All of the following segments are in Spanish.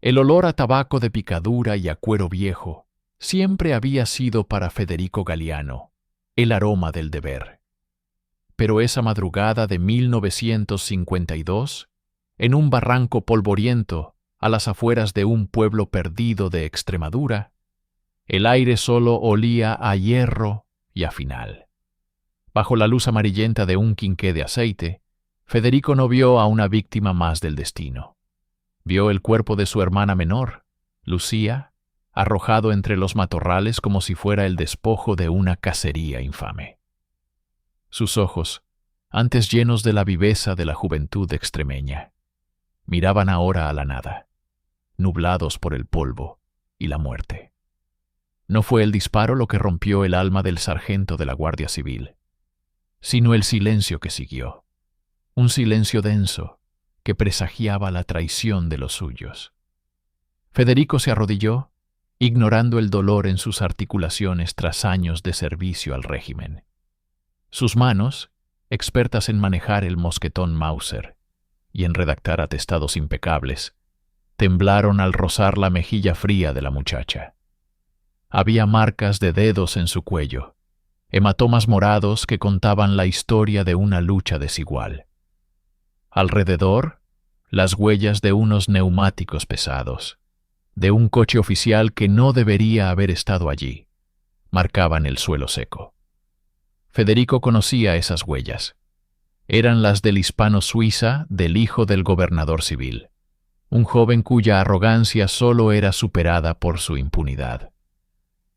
El olor a tabaco de picadura y a cuero viejo siempre había sido para Federico Galiano el aroma del deber. Pero esa madrugada de 1952, en un barranco polvoriento a las afueras de un pueblo perdido de Extremadura, el aire solo olía a hierro y a final. Bajo la luz amarillenta de un quinqué de aceite, Federico no vio a una víctima más del destino. Vio el cuerpo de su hermana menor, Lucía, arrojado entre los matorrales como si fuera el despojo de una cacería infame. Sus ojos, antes llenos de la viveza de la juventud extremeña, miraban ahora a la nada, nublados por el polvo y la muerte. No fue el disparo lo que rompió el alma del sargento de la Guardia Civil, sino el silencio que siguió, un silencio denso que presagiaba la traición de los suyos. Federico se arrodilló, ignorando el dolor en sus articulaciones tras años de servicio al régimen. Sus manos, expertas en manejar el mosquetón Mauser y en redactar atestados impecables, temblaron al rozar la mejilla fría de la muchacha. Había marcas de dedos en su cuello, hematomas morados que contaban la historia de una lucha desigual. Alrededor, las huellas de unos neumáticos pesados, de un coche oficial que no debería haber estado allí, marcaban el suelo seco. Federico conocía esas huellas. Eran las del hispano-suiza del hijo del gobernador civil, un joven cuya arrogancia solo era superada por su impunidad.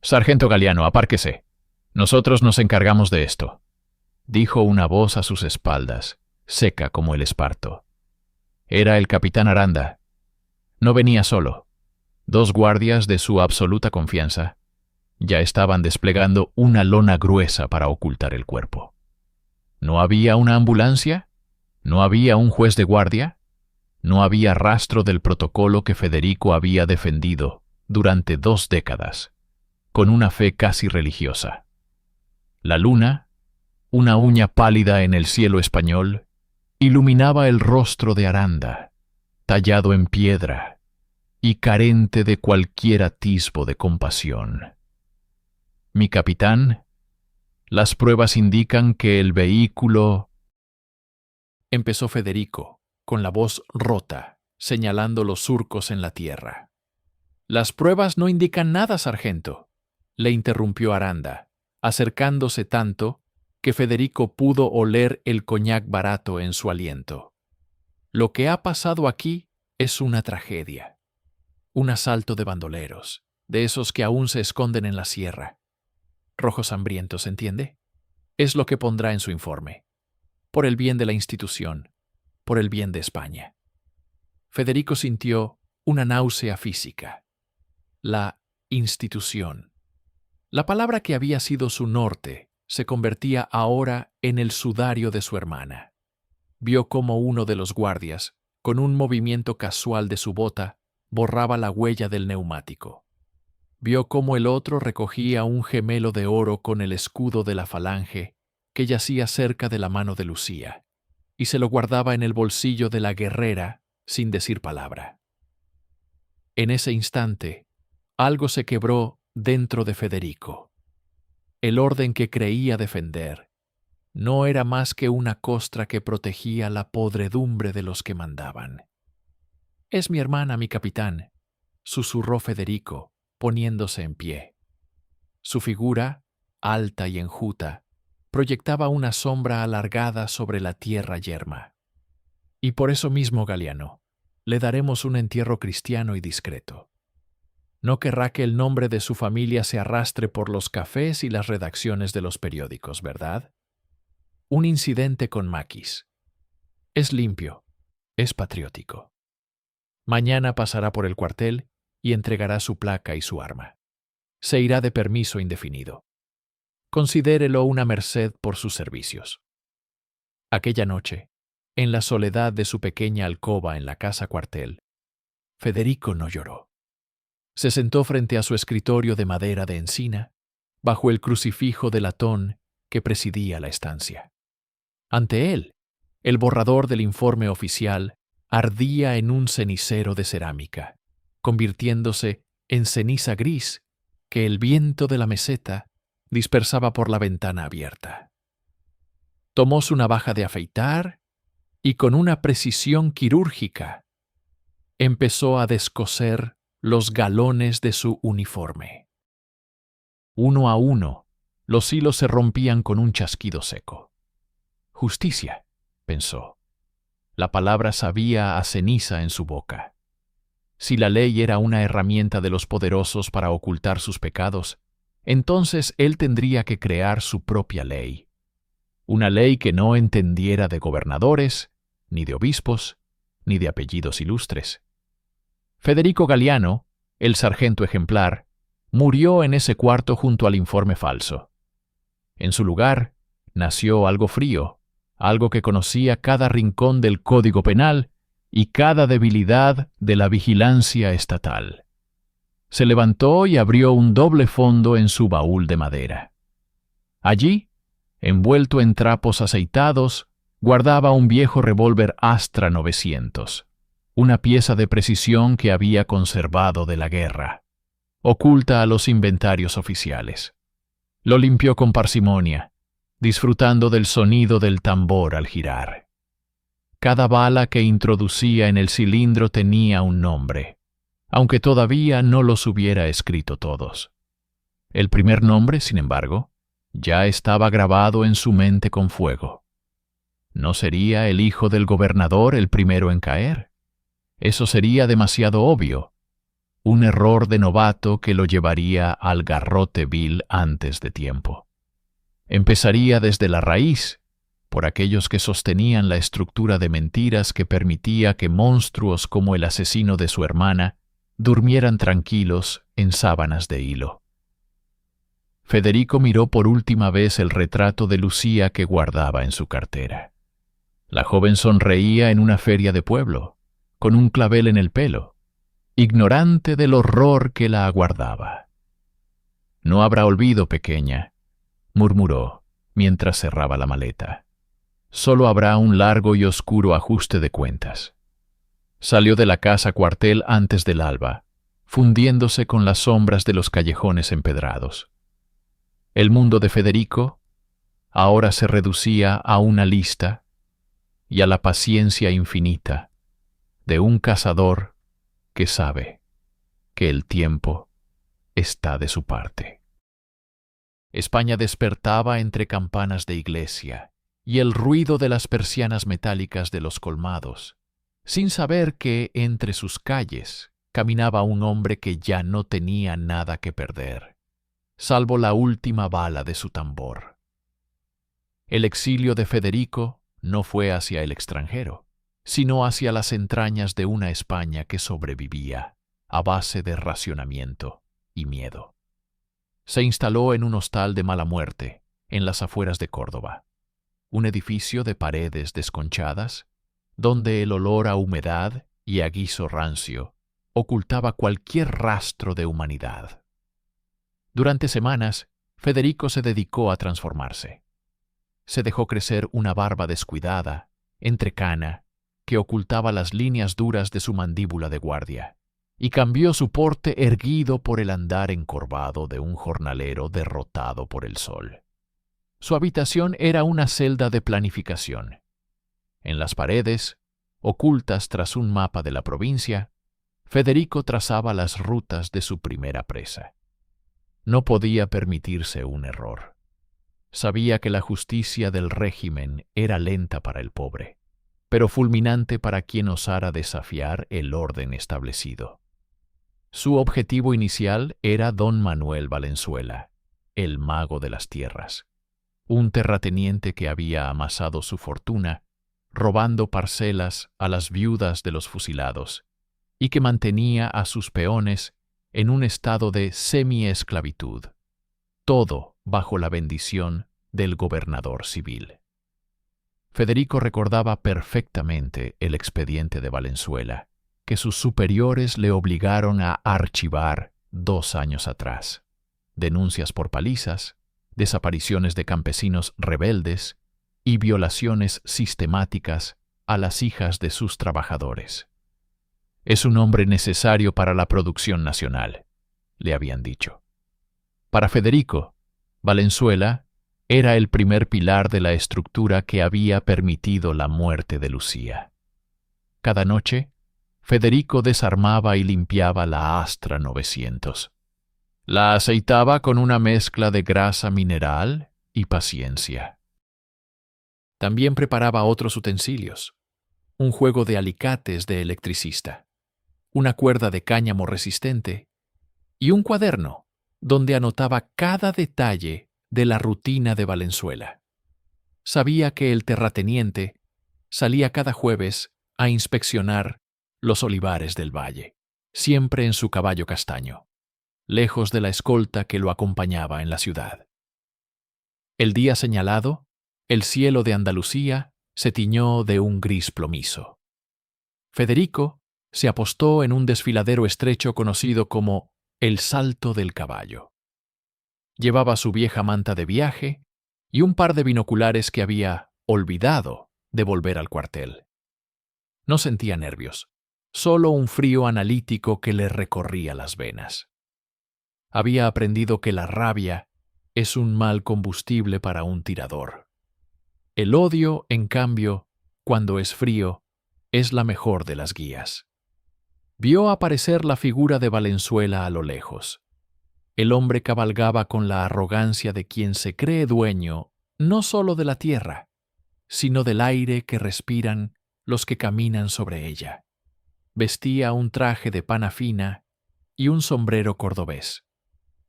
«Sargento Galiano, apárquese. Nosotros nos encargamos de esto», dijo una voz a sus espaldas, seca como el esparto. Era el capitán Aranda. No venía solo. 2 guardias de su absoluta confianza ya estaban desplegando una lona gruesa para ocultar el cuerpo. ¿No había una ambulancia? ¿No había un juez de guardia? No había rastro del protocolo que Federico había defendido durante 2 décadas, con una fe casi religiosa. La luna, una uña pálida en el cielo español, iluminaba el rostro de Aranda, tallado en piedra y carente de cualquier atisbo de compasión. «Mi capitán, las pruebas indican que el vehículo...», empezó Federico, con la voz rota, señalando los surcos en la tierra. «Las pruebas no indican nada, sargento», le interrumpió Aranda, acercándose tanto que Federico pudo oler el coñac barato en su aliento. «Lo que ha pasado aquí es una tragedia. Un asalto de bandoleros, de esos que aún se esconden en la sierra. Rojos hambrientos, ¿entiende? Es lo que pondrá en su informe. Por el bien de la institución, por el bien de España». Federico sintió una náusea física. La institución. La palabra que había sido su norte se convertía ahora en el sudario de su hermana. Vio cómo uno de los guardias, con un movimiento casual de su bota, borraba la huella del neumático. Vio cómo el otro recogía un gemelo de oro con el escudo de la falange que yacía cerca de la mano de Lucía, y se lo guardaba en el bolsillo de la guerrera sin decir palabra. En ese instante, algo se quebró dentro de Federico. El orden que creía defender no era más que una costra que protegía la podredumbre de los que mandaban. «Es mi hermana, mi capitán», susurró Federico, poniéndose en pie. Su figura, alta y enjuta, proyectaba una sombra alargada sobre la tierra yerma. «Y por eso mismo, Galiano, le daremos un entierro cristiano y discreto. No querrá que el nombre de su familia se arrastre por los cafés y las redacciones de los periódicos, ¿verdad? Un incidente con Maquis. Es limpio, es patriótico. Mañana pasará por el cuartel y entregará su placa y su arma. Se irá de permiso indefinido. Considérelo una merced por sus servicios». Aquella noche, en la soledad de su pequeña alcoba en la casa cuartel, Federico no lloró. Se sentó frente a su escritorio de madera de encina, bajo el crucifijo de latón que presidía la estancia. Ante él, el borrador del informe oficial ardía en un cenicero de cerámica, convirtiéndose en ceniza gris que el viento de la meseta dispersaba por la ventana abierta. Tomó su navaja de afeitar y con una precisión quirúrgica empezó a descoser los galones de su uniforme. Uno a uno, los hilos se rompían con un chasquido seco. Justicia, pensó. La palabra sabía a ceniza en su boca. Si la ley era una herramienta de los poderosos para ocultar sus pecados, entonces él tendría que crear su propia ley. Una ley que no entendiera de gobernadores, ni de obispos, ni de apellidos ilustres. Federico Galiano, el sargento ejemplar, murió en ese cuarto junto al informe falso. En su lugar, nació algo frío, algo que conocía cada rincón del Código Penal y cada debilidad de la vigilancia estatal. Se levantó y abrió un doble fondo en su baúl de madera. Allí, envuelto en trapos aceitados, guardaba un viejo revólver Astra 900, una pieza de precisión que había conservado de la guerra, oculta a los inventarios oficiales. Lo limpió con parsimonia, disfrutando del sonido del tambor al girar. Cada bala que introducía en el cilindro tenía un nombre, aunque todavía no los hubiera escrito todos. El primer nombre, sin embargo, ya estaba grabado en su mente con fuego. ¿No sería el hijo del gobernador el primero en caer? Eso sería demasiado obvio. Un error de novato que lo llevaría al garrote vil antes de tiempo. Empezaría desde la raíz, por aquellos que sostenían la estructura de mentiras que permitía que monstruos como el asesino de su hermana durmieran tranquilos en sábanas de hilo. Federico miró por última vez el retrato de Lucía que guardaba en su cartera. La joven sonreía en una feria de pueblo, con un clavel en el pelo, ignorante del horror que la aguardaba. «No habrá olvido, pequeña», murmuró mientras cerraba la maleta. «Solo habrá un largo y oscuro ajuste de cuentas». Salió de la casa cuartel antes del alba, fundiéndose con las sombras de los callejones empedrados. El mundo de Federico ahora se reducía a una lista y a la paciencia infinita de un cazador que sabe que el tiempo está de su parte. España despertaba entre campanas de iglesia y el ruido de las persianas metálicas de los colmados, sin saber que entre sus calles caminaba un hombre que ya no tenía nada que perder, salvo la última bala de su tambor. El exilio de Federico no fue hacia el extranjero, sino hacia las entrañas de una España que sobrevivía a base de racionamiento y miedo. Se instaló en un hostal de mala muerte, en las afueras de Córdoba, un edificio de paredes desconchadas, donde el olor a humedad y a guiso rancio ocultaba cualquier rastro de humanidad. Durante semanas, Federico se dedicó a transformarse. Se dejó crecer una barba descuidada, entrecana, que ocultaba las líneas duras de su mandíbula de guardia, y cambió su porte erguido por el andar encorvado de un jornalero derrotado por el sol. Su habitación era una celda de planificación. En las paredes, ocultas tras un mapa de la provincia, Federico trazaba las rutas de su primera presa. No podía permitirse un error. Sabía que la justicia del régimen era lenta para el pobre, pero fulminante para quien osara desafiar el orden establecido. Su objetivo inicial era don Manuel Valenzuela, el mago de las tierras, un terrateniente que había amasado su fortuna robando parcelas a las viudas de los fusilados y que mantenía a sus peones en un estado de semi-esclavitud, todo bajo la bendición del gobernador civil. Federico recordaba perfectamente el expediente de Valenzuela, que sus superiores le obligaron a archivar 2 años atrás. Denuncias por palizas, desapariciones de campesinos rebeldes y violaciones sistemáticas a las hijas de sus trabajadores. Es un hombre necesario para la producción nacional, le habían dicho. Para Federico, Valenzuela era el primer pilar de la estructura que había permitido la muerte de Lucía. Cada noche, Federico desarmaba y limpiaba la Astra 900. La aceitaba con una mezcla de grasa mineral y paciencia. También preparaba otros utensilios: un juego de alicates de electricista, una cuerda de cáñamo resistente y un cuaderno donde anotaba cada detalle de la rutina de Valenzuela. Sabía que el terrateniente salía cada jueves a inspeccionar los olivares del valle, siempre en su caballo castaño, lejos de la escolta que lo acompañaba en la ciudad. El día señalado, el cielo de Andalucía se tiñó de un gris plomizo. Federico se apostó en un desfiladero estrecho conocido como el Salto del Caballo. Llevaba su vieja manta de viaje y un par de binoculares que había olvidado devolver al cuartel. No sentía nervios, solo un frío analítico que le recorría las venas. Había aprendido que la rabia es un mal combustible para un tirador. El odio, en cambio, cuando es frío, es la mejor de las guías. Vio aparecer la figura de Valenzuela a lo lejos. El hombre cabalgaba con la arrogancia de quien se cree dueño no solo de la tierra, sino del aire que respiran los que caminan sobre ella. Vestía un traje de pana fina y un sombrero cordobés.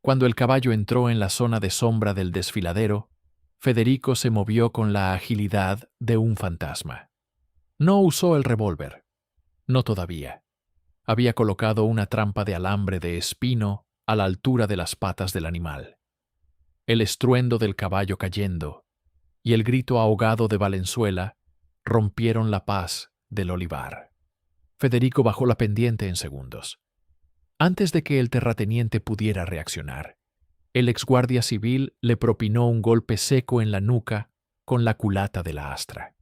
Cuando el caballo entró en la zona de sombra del desfiladero, Federico se movió con la agilidad de un fantasma. No usó el revólver. No todavía. Había colocado una trampa de alambre de espino a la altura de las patas del animal. El estruendo del caballo cayendo y el grito ahogado de Valenzuela rompieron la paz del olivar. Federico bajó la pendiente en segundos. Antes de que el terrateniente pudiera reaccionar, el exguardia civil le propinó un golpe seco en la nuca con la culata de la Astra.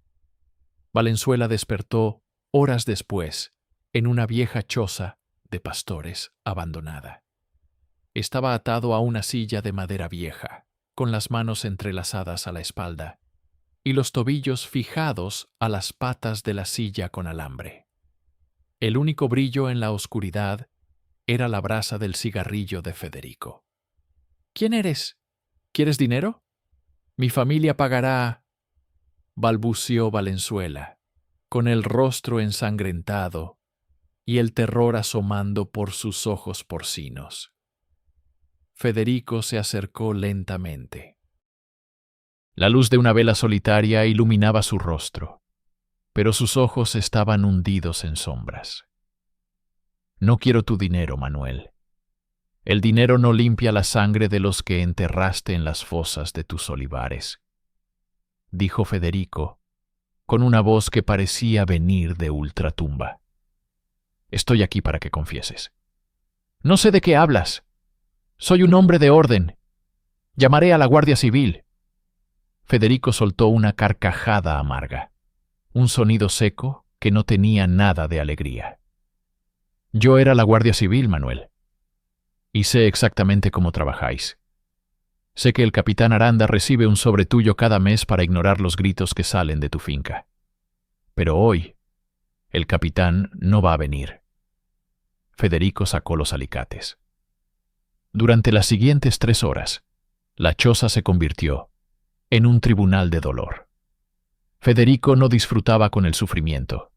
Valenzuela despertó horas después en una vieja choza de pastores abandonada. Estaba atado a una silla de madera vieja, con las manos entrelazadas a la espalda y los tobillos fijados a las patas de la silla con alambre. El único brillo en la oscuridad era la brasa del cigarrillo de Federico. —¿Quién eres? ¿Quieres dinero? Mi familia pagará —balbuceó Valenzuela, con el rostro ensangrentado y el terror asomando por sus ojos porcinos. Federico se acercó lentamente. La luz de una vela solitaria iluminaba su rostro, pero sus ojos estaban hundidos en sombras. No quiero tu dinero, Manuel. El dinero no limpia la sangre de los que enterraste en las fosas de tus olivares, dijo Federico, con una voz que parecía venir de ultratumba. Estoy aquí para que confieses. No sé de qué hablas. Soy un hombre de orden. Llamaré a la Guardia Civil. Federico soltó una carcajada amarga, un sonido seco que no tenía nada de alegría. Yo era la Guardia Civil, Manuel, y sé exactamente cómo trabajáis. Sé que el capitán Aranda recibe un sobre tuyo cada mes para ignorar los gritos que salen de tu finca. Pero hoy, el capitán no va a venir. Federico sacó los alicates. Durante las siguientes 3 horas, la choza se convirtió en un tribunal de dolor. Federico no disfrutaba con el sufrimiento,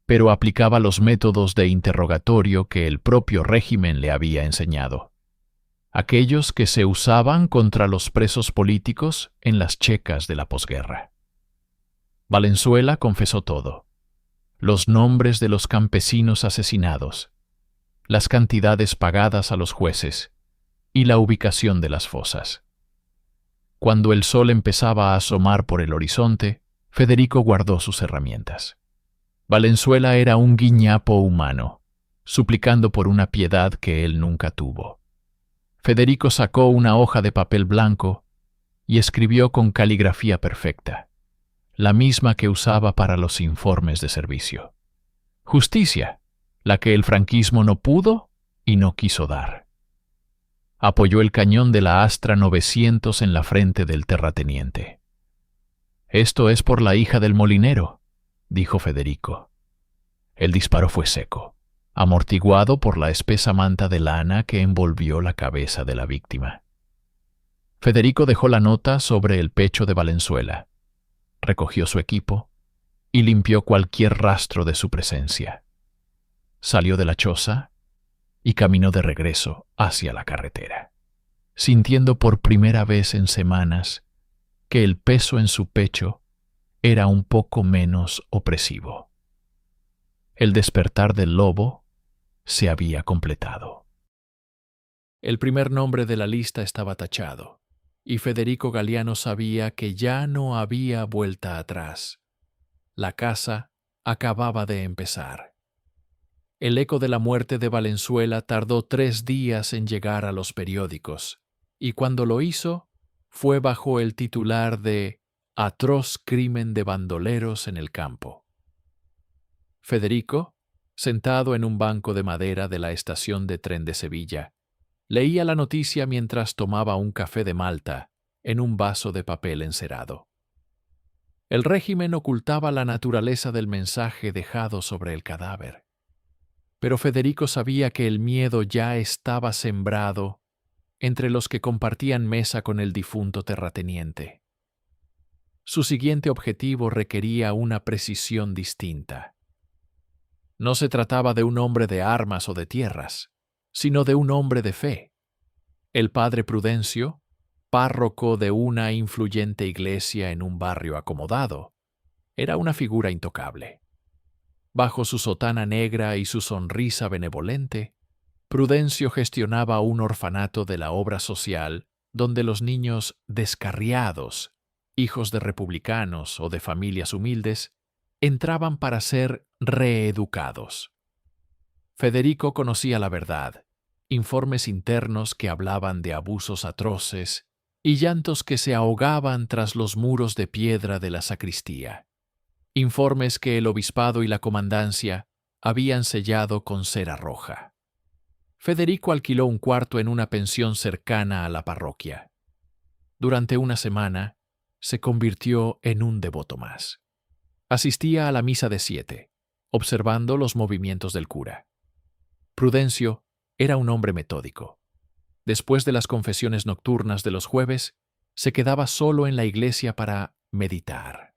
pero aplicaba los métodos de interrogatorio que el propio régimen le había enseñado, aquellos que se usaban contra los presos políticos en las checas de la posguerra. Valenzuela confesó todo: los nombres de los campesinos asesinados, las cantidades pagadas a los jueces y la ubicación de las fosas. Cuando el sol empezaba a asomar por el horizonte, Federico guardó sus herramientas. Valenzuela era un guiñapo humano, suplicando por una piedad que él nunca tuvo. Federico sacó una hoja de papel blanco y escribió con caligrafía perfecta, la misma que usaba para los informes de servicio. Justicia, la que el franquismo no pudo y no quiso dar. Apoyó el cañón de la Astra 900 en la frente del terrateniente. «Esto es por la hija del molinero», dijo Federico. El disparo fue seco, amortiguado por la espesa manta de lana que envolvió la cabeza de la víctima. Federico dejó la nota sobre el pecho de Valenzuela, recogió su equipo y limpió cualquier rastro de su presencia. Salió de la choza y caminó de regreso hacia la carretera, sintiendo por primera vez en semanas que el peso en su pecho era un poco menos opresivo. El despertar del lobo se había completado. El primer nombre de la lista estaba tachado, y Federico Galiano sabía que ya no había vuelta atrás. La caza acababa de empezar. El eco de la muerte de Valenzuela tardó 3 días en llegar a los periódicos, y cuando lo hizo, fue bajo el titular de «Atroz crimen de bandoleros en el campo». Federico, sentado en un banco de madera de la estación de tren de Sevilla, leía la noticia mientras tomaba un café de Malta en un vaso de papel encerado. El régimen ocultaba la naturaleza del mensaje dejado sobre el cadáver. Pero Federico sabía que el miedo ya estaba sembrado entre los que compartían mesa con el difunto terrateniente. Su siguiente objetivo requería una precisión distinta. No se trataba de un hombre de armas o de tierras, sino de un hombre de fe. El padre Prudencio, párroco de una influyente iglesia en un barrio acomodado, era una figura intocable. Bajo su sotana negra y su sonrisa benevolente, Prudencio gestionaba un orfanato de la obra social donde los niños descarriados, hijos de republicanos o de familias humildes, entraban para ser reeducados. Federico conocía la verdad, informes internos que hablaban de abusos atroces y llantos que se ahogaban tras los muros de piedra de la sacristía. Informes que el obispado y la comandancia habían sellado con cera roja. Federico alquiló un cuarto en una pensión cercana a la parroquia. Durante una semana, se convirtió en un devoto más. Asistía a la misa de 7, observando los movimientos del cura. Prudencio era un hombre metódico. Después de las confesiones nocturnas de los jueves, se quedaba solo en la iglesia para meditar.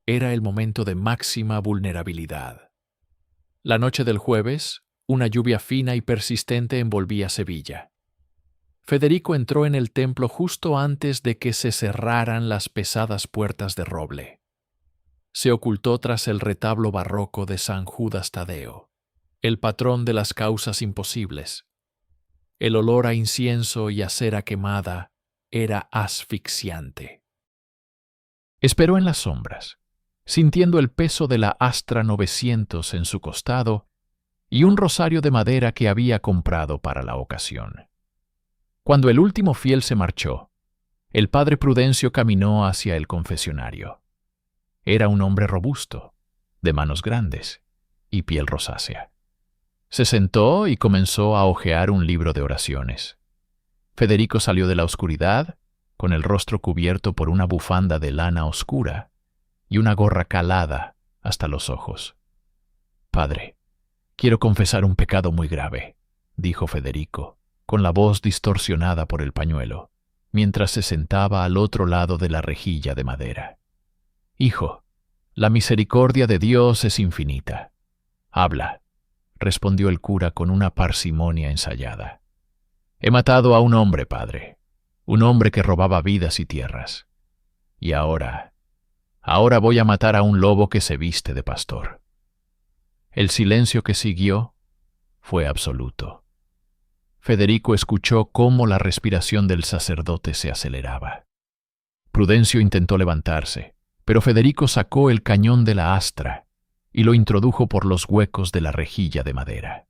Era el momento de máxima vulnerabilidad. La noche del jueves, una lluvia fina y persistente envolvía Sevilla. Federico entró en el templo justo antes de que se cerraran las pesadas puertas de roble. Se ocultó tras el retablo barroco de San Judas Tadeo, el patrón de las causas imposibles. El olor a incienso y a cera quemada era asfixiante. Esperó en las sombras, sintiendo el peso de la Astra 900 en su costado y un rosario de madera que había comprado para la ocasión. Cuando el último fiel se marchó, el padre Prudencio caminó hacia el confesionario. Era un hombre robusto, de manos grandes y piel rosácea. Se sentó y comenzó a hojear un libro de oraciones. Federico salió de la oscuridad, con el rostro cubierto por una bufanda de lana oscura y una gorra calada hasta los ojos. «Padre, quiero confesar un pecado muy grave», dijo Federico, con la voz distorsionada por el pañuelo, mientras se sentaba al otro lado de la rejilla de madera. «Hijo, la misericordia de Dios es infinita. Habla», respondió el cura con una parsimonia ensayada. «He matado a un hombre, padre, un hombre que robaba vidas y tierras. Y ahora voy a matar a un lobo que se viste de pastor». El silencio que siguió fue absoluto. Federico escuchó cómo la respiración del sacerdote se aceleraba. Prudencio intentó levantarse, pero Federico sacó el cañón de la Astra y lo introdujo por los huecos de la rejilla de madera.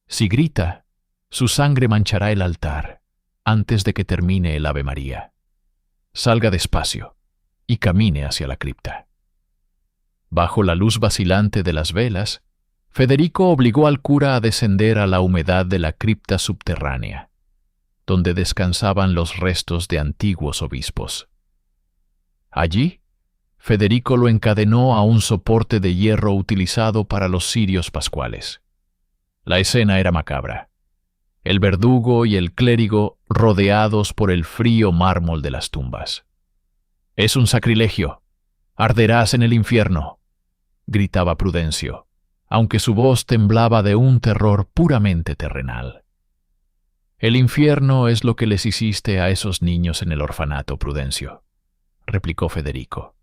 «Si grita, su sangre manchará el altar antes de que termine el Ave María. Salga despacio y camine hacia la cripta». Bajo la luz vacilante de las velas, Federico obligó al cura a descender a la humedad de la cripta subterránea, donde descansaban los restos de antiguos obispos. Allí, Federico lo encadenó a un soporte de hierro utilizado para los cirios pascuales. La escena era macabra. El verdugo y el clérigo rodeados por el frío mármol de las tumbas. «Es un sacrilegio. Arderás en el infierno», gritaba Prudencio, aunque su voz temblaba de un terror puramente terrenal. «El infierno es lo que les hiciste a esos niños en el orfanato, Prudencio», replicó Federico.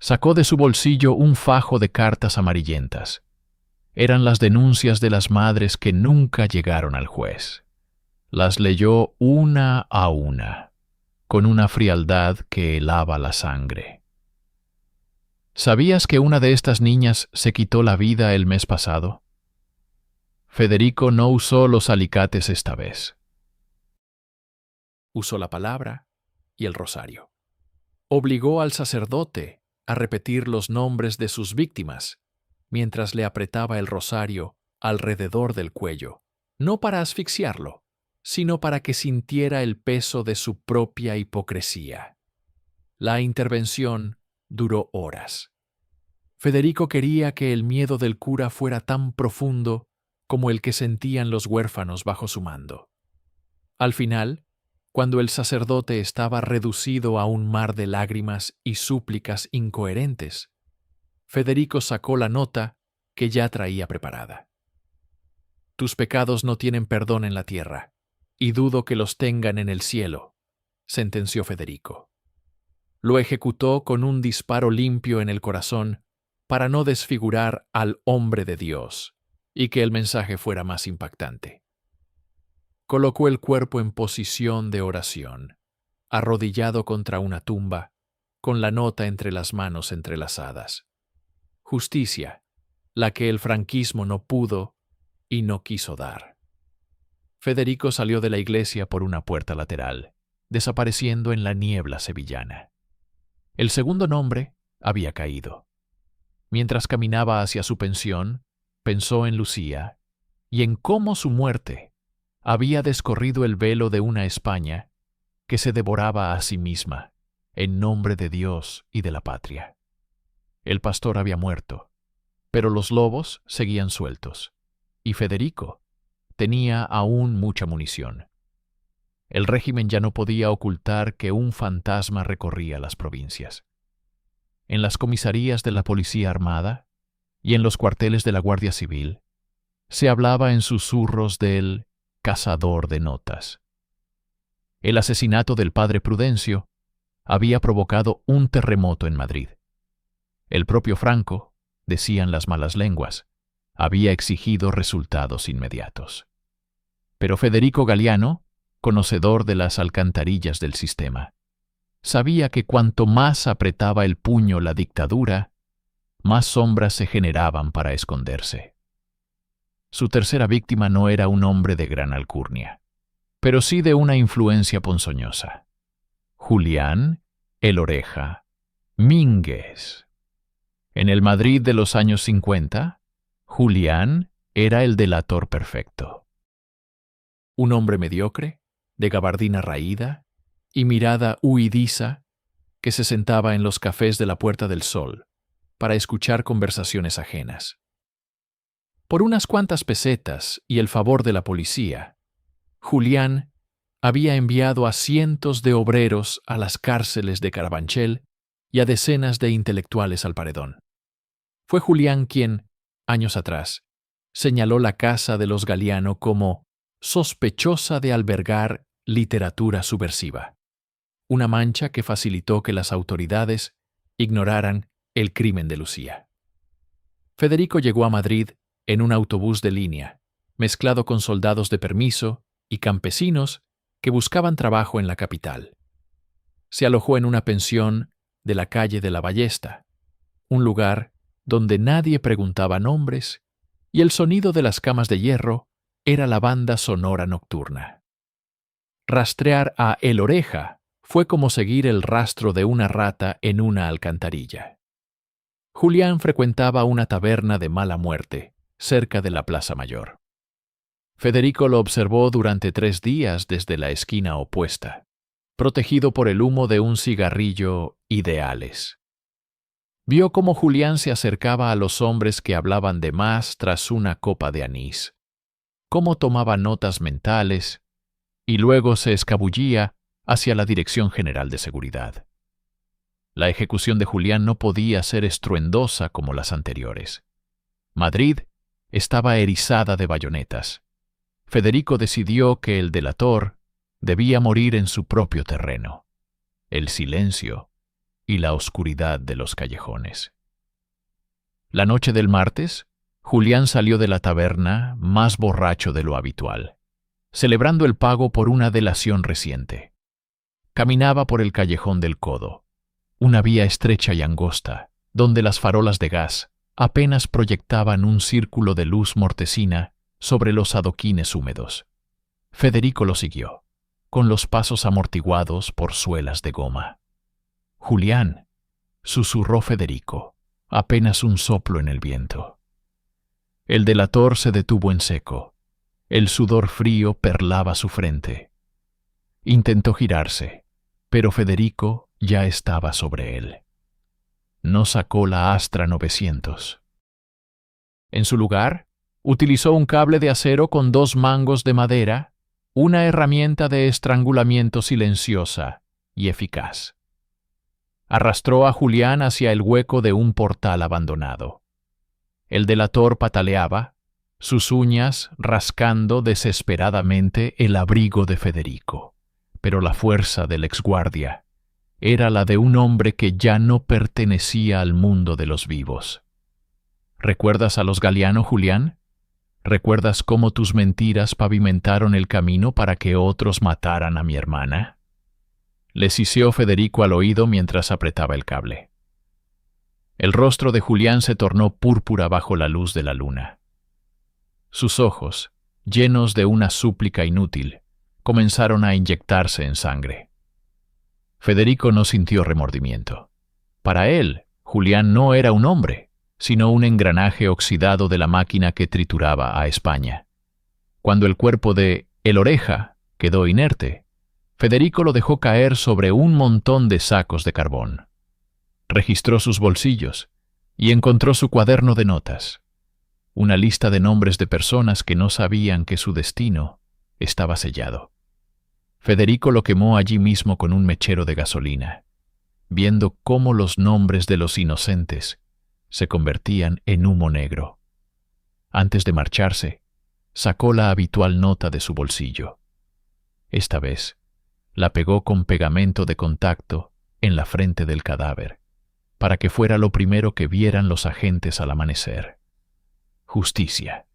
Sacó de su bolsillo un fajo de cartas amarillentas. Eran las denuncias de las madres que nunca llegaron al juez. Las leyó una a una, con una frialdad que helaba la sangre. ¿Sabías que una de estas niñas se quitó la vida el mes pasado? Federico no usó los alicates esta vez. Usó la palabra y el rosario. Obligó al sacerdote a repetir los nombres de sus víctimas, mientras le apretaba el rosario alrededor del cuello, no para asfixiarlo, sino para que sintiera el peso de su propia hipocresía. La intervención duró horas. Federico quería que el miedo del cura fuera tan profundo como el que sentían los huérfanos bajo su mando. Al final, cuando el sacerdote estaba reducido a un mar de lágrimas y súplicas incoherentes, Federico sacó la nota que ya traía preparada. «Tus pecados no tienen perdón en la tierra, y dudo que los tengan en el cielo», sentenció Federico. Lo ejecutó con un disparo limpio en el corazón para no desfigurar al hombre de Dios y que el mensaje fuera más impactante. Colocó el cuerpo en posición de oración, arrodillado contra una tumba, con la nota entre las manos entrelazadas. Justicia, la que el franquismo no pudo y no quiso dar. Federico salió de la iglesia por una puerta lateral, desapareciendo en la niebla sevillana. El segundo nombre había caído. Mientras caminaba hacia su pensión, pensó en Lucía y en cómo su muerte había descorrido el velo de una España que se devoraba a sí misma en nombre de Dios y de la patria. El pastor había muerto, pero los lobos seguían sueltos, y Federico tenía aún mucha munición. El régimen ya no podía ocultar que un fantasma recorría las provincias. En las comisarías de la Policía Armada y en los cuarteles de la Guardia Civil se hablaba en susurros del cazador de notas. El asesinato del padre Prudencio había provocado un terremoto en Madrid. El propio Franco, decían las malas lenguas, había exigido resultados inmediatos. Pero Federico Galiano, conocedor de las alcantarillas del sistema, sabía que cuanto más apretaba el puño la dictadura, más sombras se generaban para esconderse. Su tercera víctima no era un hombre de gran alcurnia, pero sí de una influencia ponzoñosa. Julián el Oreja Mínguez. En el Madrid de los años 50, Julián era el delator perfecto. Un hombre mediocre, de gabardina raída y mirada huidiza, que se sentaba en los cafés de la Puerta del Sol para escuchar conversaciones ajenas. Por unas cuantas pesetas y el favor de la policía, Julián había enviado a cientos de obreros a las cárceles de Carabanchel y a decenas de intelectuales al paredón. Fue Julián quien, años atrás, señaló la casa de los Galiano como sospechosa de albergar literatura subversiva, una mancha que facilitó que las autoridades ignoraran el crimen de Lucía. Federico llegó a Madrid en un autobús de línea, mezclado con soldados de permiso y campesinos que buscaban trabajo en la capital. Se alojó en una pensión de la calle de la Ballesta, un lugar donde nadie preguntaba nombres y el sonido de las camas de hierro era la banda sonora nocturna. Rastrear a El Oreja fue como seguir el rastro de una rata en una alcantarilla. Julián frecuentaba una taberna de mala muerte, cerca de la Plaza Mayor. Federico lo observó durante 3 días desde la esquina opuesta, protegido por el humo de un cigarrillo ideales. Vio cómo Julián se acercaba a los hombres que hablaban de más tras una copa de anís, cómo tomaba notas mentales y luego se escabullía hacia la Dirección General de Seguridad. La ejecución de Julián no podía ser estruendosa como las anteriores. Madrid estaba erizada de bayonetas. Federico decidió que el delator debía morir en su propio terreno, el silencio y la oscuridad de los callejones. La noche del martes, Julián salió de la taberna más borracho de lo habitual, celebrando el pago por una delación reciente. Caminaba por el callejón del Codo, una vía estrecha y angosta, donde las farolas de gas apenas proyectaban un círculo de luz mortecina sobre los adoquines húmedos. Federico lo siguió, con los pasos amortiguados por suelas de goma. «Julián», susurró Federico, apenas un soplo en el viento. El delator se detuvo en seco. El sudor frío perlaba su frente. Intentó girarse, pero Federico ya estaba sobre él. No sacó la Astra 900. En su lugar, utilizó un cable de acero con 2 mangos de madera, una herramienta de estrangulamiento silenciosa y eficaz. Arrastró a Julián hacia el hueco de un portal abandonado. El delator pataleaba, sus uñas rascando desesperadamente el abrigo de Federico, pero la fuerza del exguardia era la de un hombre que ya no pertenecía al mundo de los vivos. ¿Recuerdas a los Galiano, Julián? ¿Recuerdas cómo tus mentiras pavimentaron el camino para que otros mataran a mi hermana? Le siseó Federico al oído mientras apretaba el cable. El rostro de Julián se tornó púrpura bajo la luz de la luna. Sus ojos, llenos de una súplica inútil, comenzaron a inyectarse en sangre. Federico no sintió remordimiento. Para él, Julián no era un hombre, sino un engranaje oxidado de la máquina que trituraba a España. Cuando el cuerpo de El Oreja quedó inerte, Federico lo dejó caer sobre un montón de sacos de carbón. Registró sus bolsillos y encontró su cuaderno de notas, una lista de nombres de personas que no sabían que su destino estaba sellado. Federico lo quemó allí mismo con un mechero de gasolina, viendo cómo los nombres de los inocentes se convertían en humo negro. Antes de marcharse, sacó la habitual nota de su bolsillo. Esta vez, la pegó con pegamento de contacto en la frente del cadáver, para que fuera lo primero que vieran los agentes al amanecer. Justicia,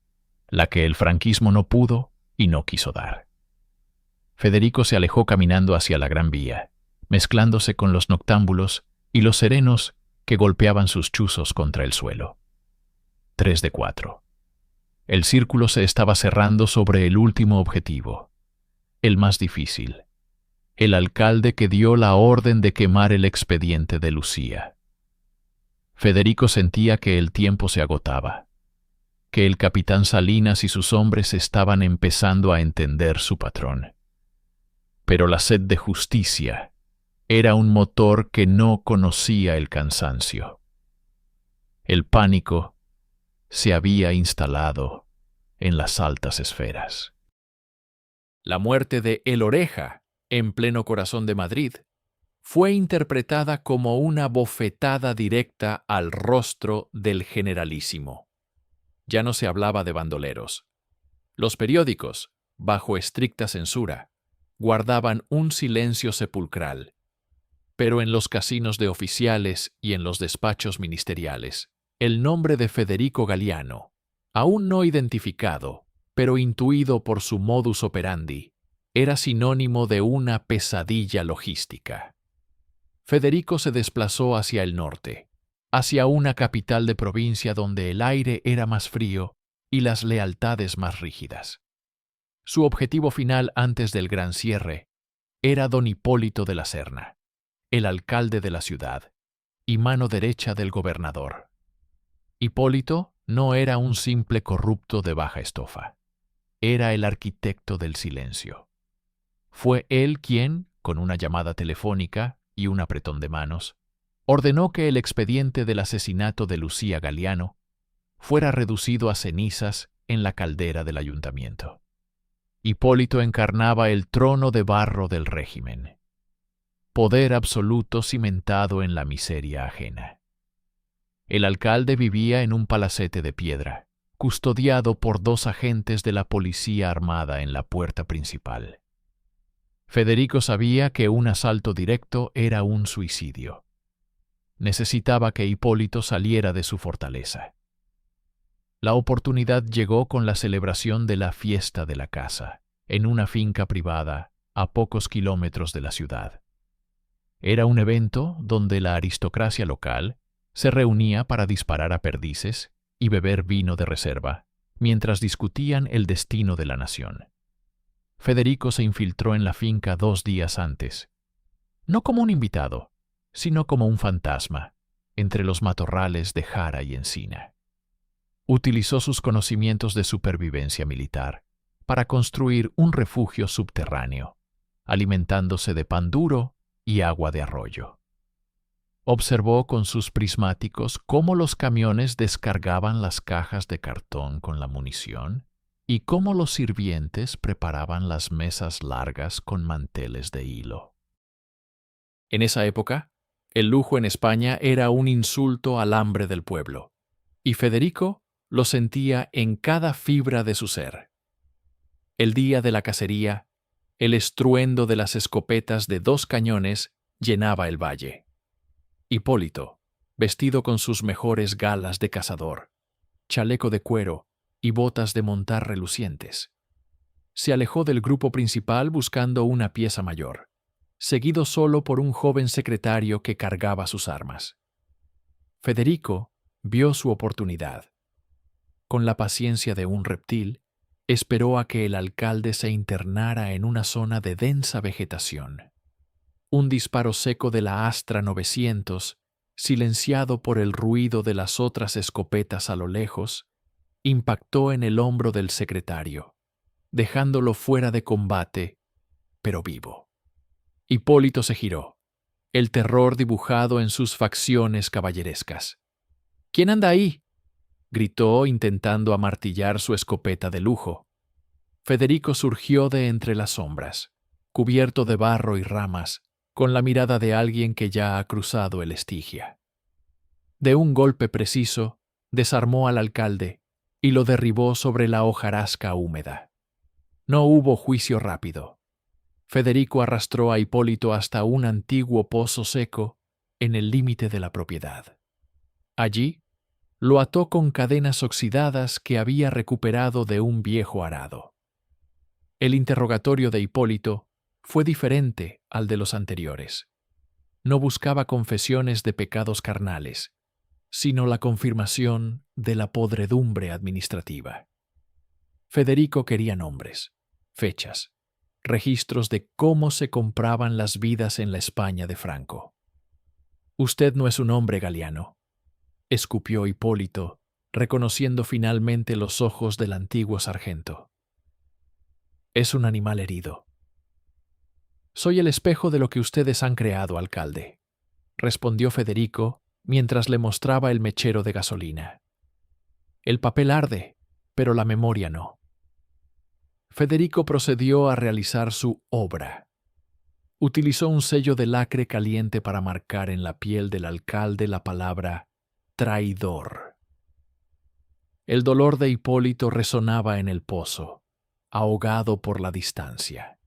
la que el franquismo no pudo y no quiso dar. Federico se alejó caminando hacia la Gran Vía, mezclándose con los noctámbulos y los serenos que golpeaban sus chuzos contra el suelo. 3 de 4. El círculo se estaba cerrando sobre el último objetivo, el más difícil, el alcalde que dio la orden de quemar el expediente de Lucía. Federico sentía que el tiempo se agotaba, que el capitán Salinas y sus hombres estaban empezando a entender su patrón. Pero la sed de justicia era un motor que no conocía el cansancio. El pánico se había instalado en las altas esferas. La muerte de El Oreja, en pleno corazón de Madrid, fue interpretada como una bofetada directa al rostro del generalísimo. Ya no se hablaba de bandoleros. Los periódicos, bajo estricta censura, guardaban un silencio sepulcral, pero en los casinos de oficiales y en los despachos ministeriales, el nombre de Federico Galiano, aún no identificado, pero intuido por su modus operandi, era sinónimo de una pesadilla logística. Federico se desplazó hacia el norte, hacia una capital de provincia donde el aire era más frío y las lealtades más rígidas. Su objetivo final antes del gran cierre era don Hipólito de la Serna, el alcalde de la ciudad y mano derecha del gobernador. Hipólito no era un simple corrupto de baja estofa. Era el arquitecto del silencio. Fue él quien, con una llamada telefónica y un apretón de manos, ordenó que el expediente del asesinato de Lucía Galiano fuera reducido a cenizas en la caldera del ayuntamiento. Hipólito encarnaba el trono de barro del régimen. Poder absoluto cimentado en la miseria ajena. El alcalde vivía en un palacete de piedra, custodiado por 2 agentes de la policía armada en la puerta principal. Federico sabía que un asalto directo era un suicidio. Necesitaba que Hipólito saliera de su fortaleza. La oportunidad llegó con la celebración de la fiesta de la caza, en una finca privada a pocos kilómetros de la ciudad. Era un evento donde la aristocracia local se reunía para disparar a perdices y beber vino de reserva, mientras discutían el destino de la nación. Federico se infiltró en la finca 2 días antes, no como un invitado, sino como un fantasma, entre los matorrales de jara y encina. Utilizó sus conocimientos de supervivencia militar para construir un refugio subterráneo, alimentándose de pan duro y agua de arroyo. Observó con sus prismáticos cómo los camiones descargaban las cajas de cartón con la munición y cómo los sirvientes preparaban las mesas largas con manteles de hilo. En esa época, el lujo en España era un insulto al hambre del pueblo, y Federico lo sentía en cada fibra de su ser. El día de la cacería, el estruendo de las escopetas de 2 cañones llenaba el valle. Hipólito, vestido con sus mejores galas de cazador, chaleco de cuero y botas de montar relucientes, se alejó del grupo principal buscando una pieza mayor, seguido solo por un joven secretario que cargaba sus armas. Federico vio su oportunidad. Con la paciencia de un reptil, esperó a que el alcalde se internara en una zona de densa vegetación. Un disparo seco de la Astra 900, silenciado por el ruido de las otras escopetas a lo lejos, impactó en el hombro del secretario, dejándolo fuera de combate, pero vivo. Hipólito se giró, el terror dibujado en sus facciones caballerescas. «¿Quién anda ahí?», gritó intentando amartillar su escopeta de lujo. Federico surgió de entre las sombras, cubierto de barro y ramas, con la mirada de alguien que ya ha cruzado el Estigia. De un golpe preciso, desarmó al alcalde y lo derribó sobre la hojarasca húmeda. No hubo juicio rápido. Federico arrastró a Hipólito hasta un antiguo pozo seco en el límite de la propiedad. Allí, lo ató con cadenas oxidadas que había recuperado de un viejo arado. El interrogatorio de Hipólito fue diferente al de los anteriores. No buscaba confesiones de pecados carnales, sino la confirmación de la podredumbre administrativa. Federico quería nombres, fechas, registros de cómo se compraban las vidas en la España de Franco. «Usted no es un hombre, Galiano», escupió Hipólito, reconociendo finalmente los ojos del antiguo sargento. «Es un animal herido». «Soy el espejo de lo que ustedes han creado, alcalde», respondió Federico mientras le mostraba el mechero de gasolina. «El papel arde, pero la memoria no». Federico procedió a realizar su obra. Utilizó un sello de lacre caliente para marcar en la piel del alcalde la palabra traidor. El dolor de Hipólito resonaba en el pozo, ahogado por la distancia.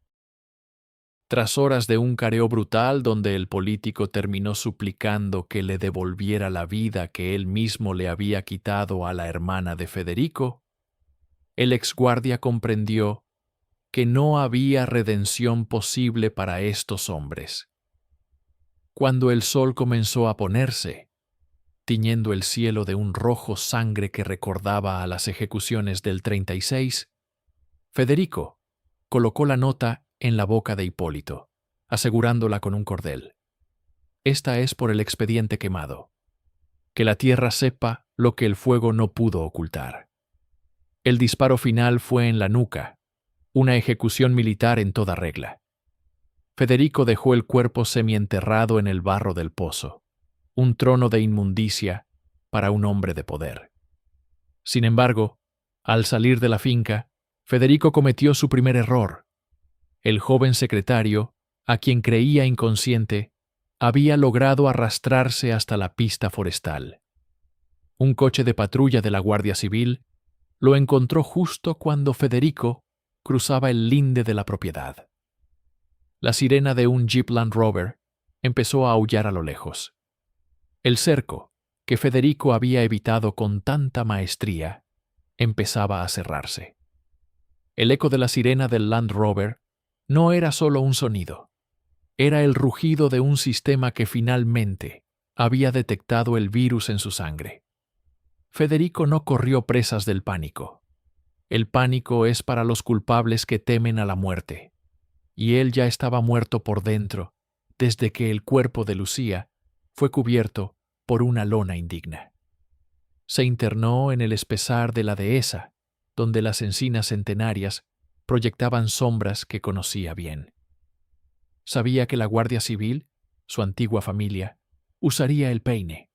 Tras horas de un careo brutal donde el político terminó suplicando que le devolviera la vida que él mismo le había quitado a la hermana de Federico, el exguardia comprendió que no había redención posible para estos hombres. Cuando el sol comenzó a ponerse, tiñendo el cielo de un rojo sangre que recordaba a las ejecuciones del 36, Federico colocó la nota en la boca de Hipólito, asegurándola con un cordel. «Esta es por el expediente quemado». Que la tierra sepa lo que el fuego no pudo ocultar. El disparo final fue en la nuca, una ejecución militar en toda regla. Federico dejó el cuerpo semienterrado en el barro del pozo, un trono de inmundicia para un hombre de poder. Sin embargo, al salir de la finca, Federico cometió su primer error. El joven secretario, a quien creía inconsciente, había logrado arrastrarse hasta la pista forestal. Un coche de patrulla de la Guardia Civil lo encontró justo cuando Federico cruzaba el linde de la propiedad. La sirena de un Jeep Land Rover empezó a aullar a lo lejos. El cerco, que Federico había evitado con tanta maestría, empezaba a cerrarse. El eco de la sirena del Land Rover no era solo un sonido, era el rugido de un sistema que finalmente había detectado el virus en su sangre. Federico no corrió presas del pánico. El pánico es para los culpables que temen a la muerte, y él ya estaba muerto por dentro desde que el cuerpo de Lucía fue cubierto por una lona indigna. Se internó en el espesar de la dehesa, donde las encinas centenarias proyectaban sombras que conocía bien. Sabía que la Guardia Civil, su antigua familia, usaría el peine,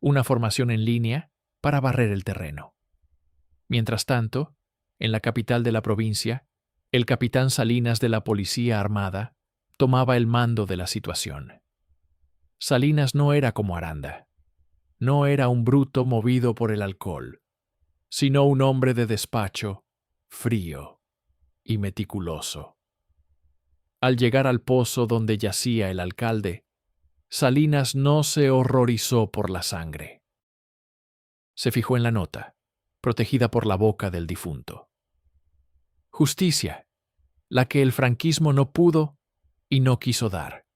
una formación en línea para barrer el terreno. Mientras tanto, en la capital de la provincia, el capitán Salinas de la Policía Armada tomaba el mando de la situación. Salinas no era como Aranda. No era un bruto movido por el alcohol, sino un hombre de despacho, frío y meticuloso. Al llegar al pozo donde yacía el alcalde, Salinas no se horrorizó por la sangre. Se fijó en la nota, protegida por la boca del difunto. Justicia, la que el franquismo no pudo y no quiso dar,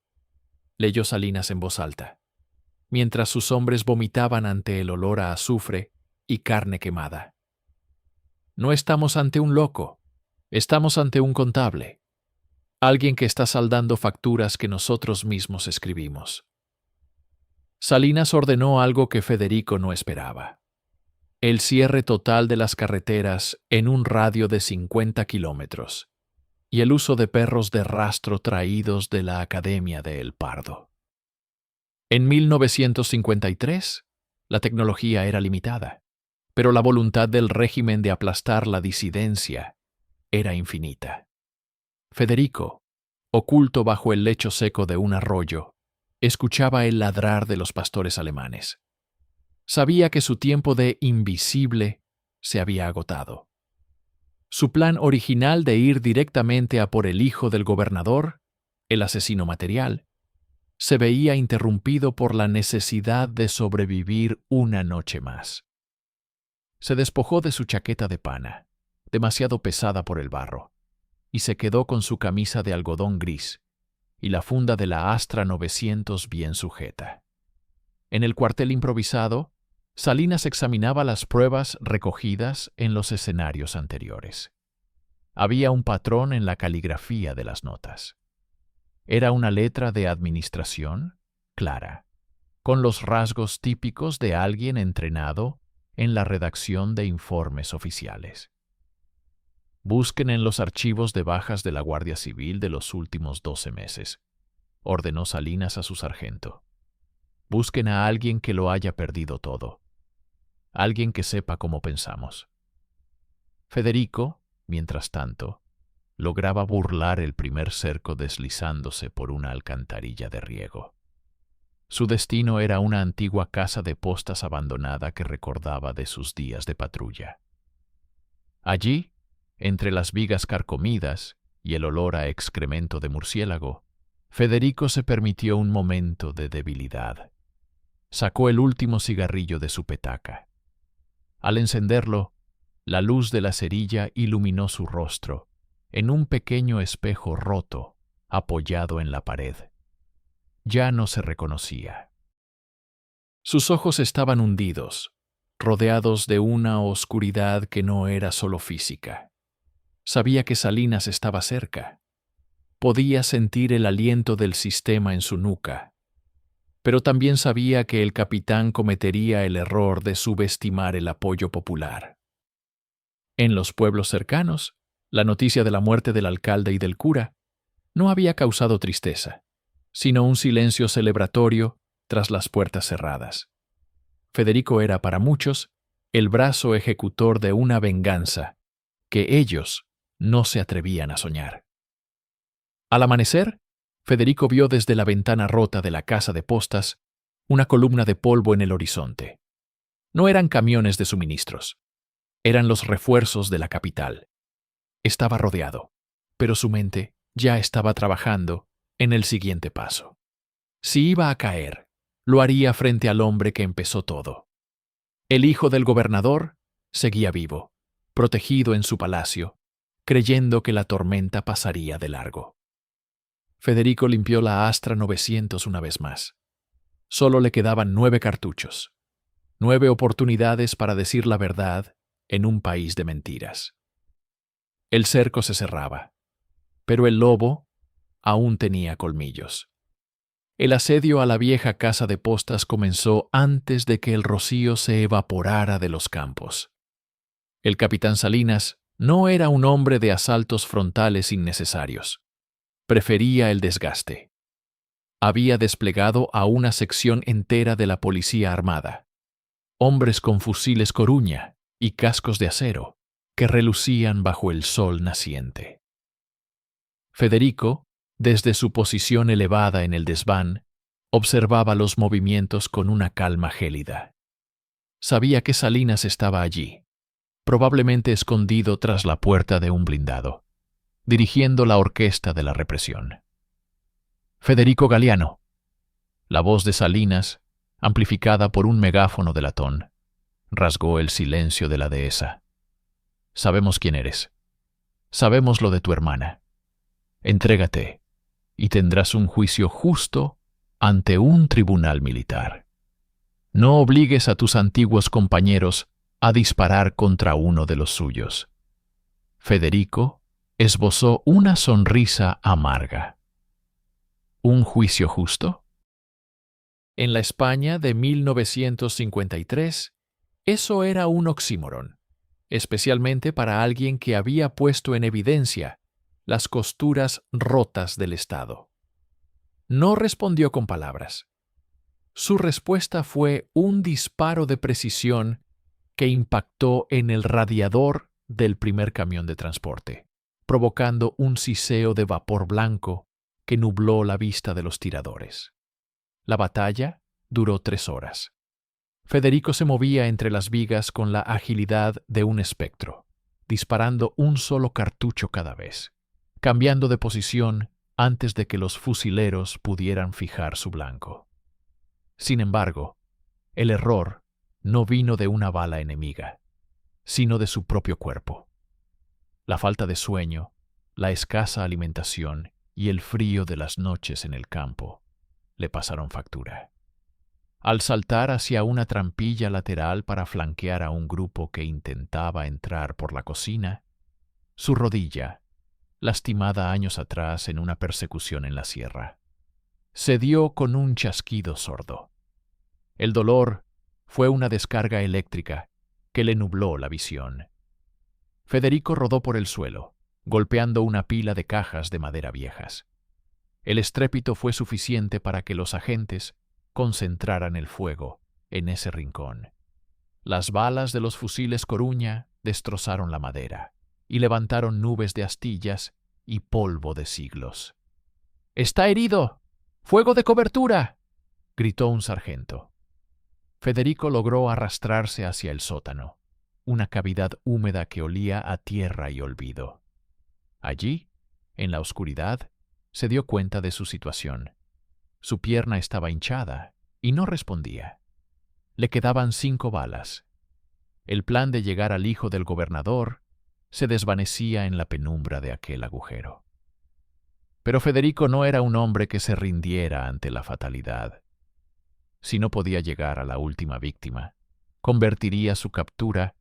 leyó Salinas en voz alta, mientras sus hombres vomitaban ante el olor a azufre y carne quemada. No estamos ante un loco, estamos ante un contable, alguien que está saldando facturas que nosotros mismos escribimos. Salinas ordenó algo que Federico no esperaba: el cierre total de las carreteras en un radio de 50 kilómetros y el uso de perros de rastro traídos de la Academia de El Pardo. En 1953, la tecnología era limitada, pero la voluntad del régimen de aplastar la disidencia era infinita. Federico, oculto bajo el lecho seco de un arroyo, escuchaba el ladrar de los pastores alemanes. Sabía que su tiempo de invisible se había agotado. Su plan original de ir directamente a por el hijo del gobernador, el asesino material, se veía interrumpido por la necesidad de sobrevivir una noche más. Se despojó de su chaqueta de pana, demasiado pesada por el barro, y se quedó con su camisa de algodón gris y la funda de la Astra 900 bien sujeta. En el cuartel improvisado, Salinas examinaba las pruebas recogidas en los escenarios anteriores. Había un patrón en la caligrafía de las notas. Era una letra de administración clara, con los rasgos típicos de alguien entrenado en la redacción de informes oficiales. Busquen en los archivos de bajas de la Guardia Civil de los últimos 12 meses, ordenó Salinas a su sargento. Busquen a alguien que lo haya perdido todo, alguien que sepa cómo pensamos. Federico, mientras tanto, lograba burlar el primer cerco deslizándose por una alcantarilla de riego. Su destino era una antigua casa de postas abandonada que recordaba de sus días de patrulla. Allí, entre las vigas carcomidas y el olor a excremento de murciélago, Federico se permitió un momento de debilidad. Sacó el último cigarrillo de su petaca. Al encenderlo, la luz de la cerilla iluminó su rostro en un pequeño espejo roto apoyado en la pared. Ya no se reconocía. Sus ojos estaban hundidos, rodeados de una oscuridad que no era solo física. Sabía que Salinas estaba cerca. Podía sentir el aliento del sistema en su nuca. pero también sabía que el capitán cometería el error de subestimar el apoyo popular. En los pueblos cercanos, la noticia de la muerte del alcalde y del cura no había causado tristeza, sino un silencio celebratorio tras las puertas cerradas. Federico era para muchos el brazo ejecutor de una venganza que ellos no se atrevían a soñar. Al amanecer, Federico vio desde la ventana rota de la casa de postas una columna de polvo en el horizonte. No eran camiones de suministros, eran los refuerzos de la capital. Estaba rodeado, pero su mente ya estaba trabajando en el siguiente paso. Si iba a caer, lo haría frente al hombre que empezó todo. El hijo del gobernador seguía vivo, protegido en su palacio, creyendo que la tormenta pasaría de largo. Federico limpió la Astra 900 una vez más. Solo le quedaban 9 cartuchos, 9 oportunidades para decir la verdad en un país de mentiras. El cerco se cerraba, pero el lobo aún tenía colmillos. El asedio a la vieja casa de postas comenzó antes de que el rocío se evaporara de los campos. El capitán Salinas no era un hombre de asaltos frontales innecesarios. Prefería el desgaste. Había desplegado a una sección entera de la policía armada, hombres con fusiles Coruña y cascos de acero que relucían bajo el sol naciente. Federico, desde su posición elevada en el desván, observaba los movimientos con una calma gélida. Sabía que Salinas estaba allí, probablemente escondido tras la puerta de un blindado, dirigiendo la orquesta de la represión. Federico Galiano. La voz de Salinas, amplificada por un megáfono de latón, rasgó el silencio de la dehesa. Sabemos quién eres. Sabemos lo de tu hermana. Entrégate y tendrás un juicio justo ante un tribunal militar. No obligues a tus antiguos compañeros a disparar contra uno de los suyos. Federico esbozó una sonrisa amarga. ¿Un juicio justo? En la España de 1953, eso era un oxímoron, especialmente para alguien que había puesto en evidencia las costuras rotas del Estado. No respondió con palabras. Su respuesta fue un disparo de precisión que impactó en el radiador del primer camión de transporte, provocando un siseo de vapor blanco que nubló la vista de los tiradores. La batalla duró 3 horas. Federico se movía entre las vigas con la agilidad de un espectro, disparando un solo cartucho cada vez, cambiando de posición antes de que los fusileros pudieran fijar su blanco. Sin embargo, el error no vino de una bala enemiga, sino de su propio cuerpo. La falta de sueño, la escasa alimentación y el frío de las noches en el campo le pasaron factura. Al saltar hacia una trampilla lateral para flanquear a un grupo que intentaba entrar por la cocina, su rodilla, lastimada años atrás en una persecución en la sierra, cedió con un chasquido sordo. El dolor fue una descarga eléctrica que le nubló la visión. Federico rodó por el suelo, golpeando una pila de cajas de madera viejas. El estrépito fue suficiente para que los agentes concentraran el fuego en ese rincón. Las balas de los fusiles Coruña destrozaron la madera y levantaron nubes de astillas y polvo de siglos. «¡Está herido! ¡Fuego de cobertura!», gritó un sargento. Federico logró arrastrarse hacia el sótano, una cavidad húmeda que olía a tierra y olvido. Allí, en la oscuridad, se dio cuenta de su situación. Su pierna estaba hinchada y no respondía. Le quedaban 5 balas. El plan de llegar al hijo del gobernador se desvanecía en la penumbra de aquel agujero. Pero Federico no era un hombre que se rindiera ante la fatalidad. Si no podía llegar a la última víctima, convertiría su captura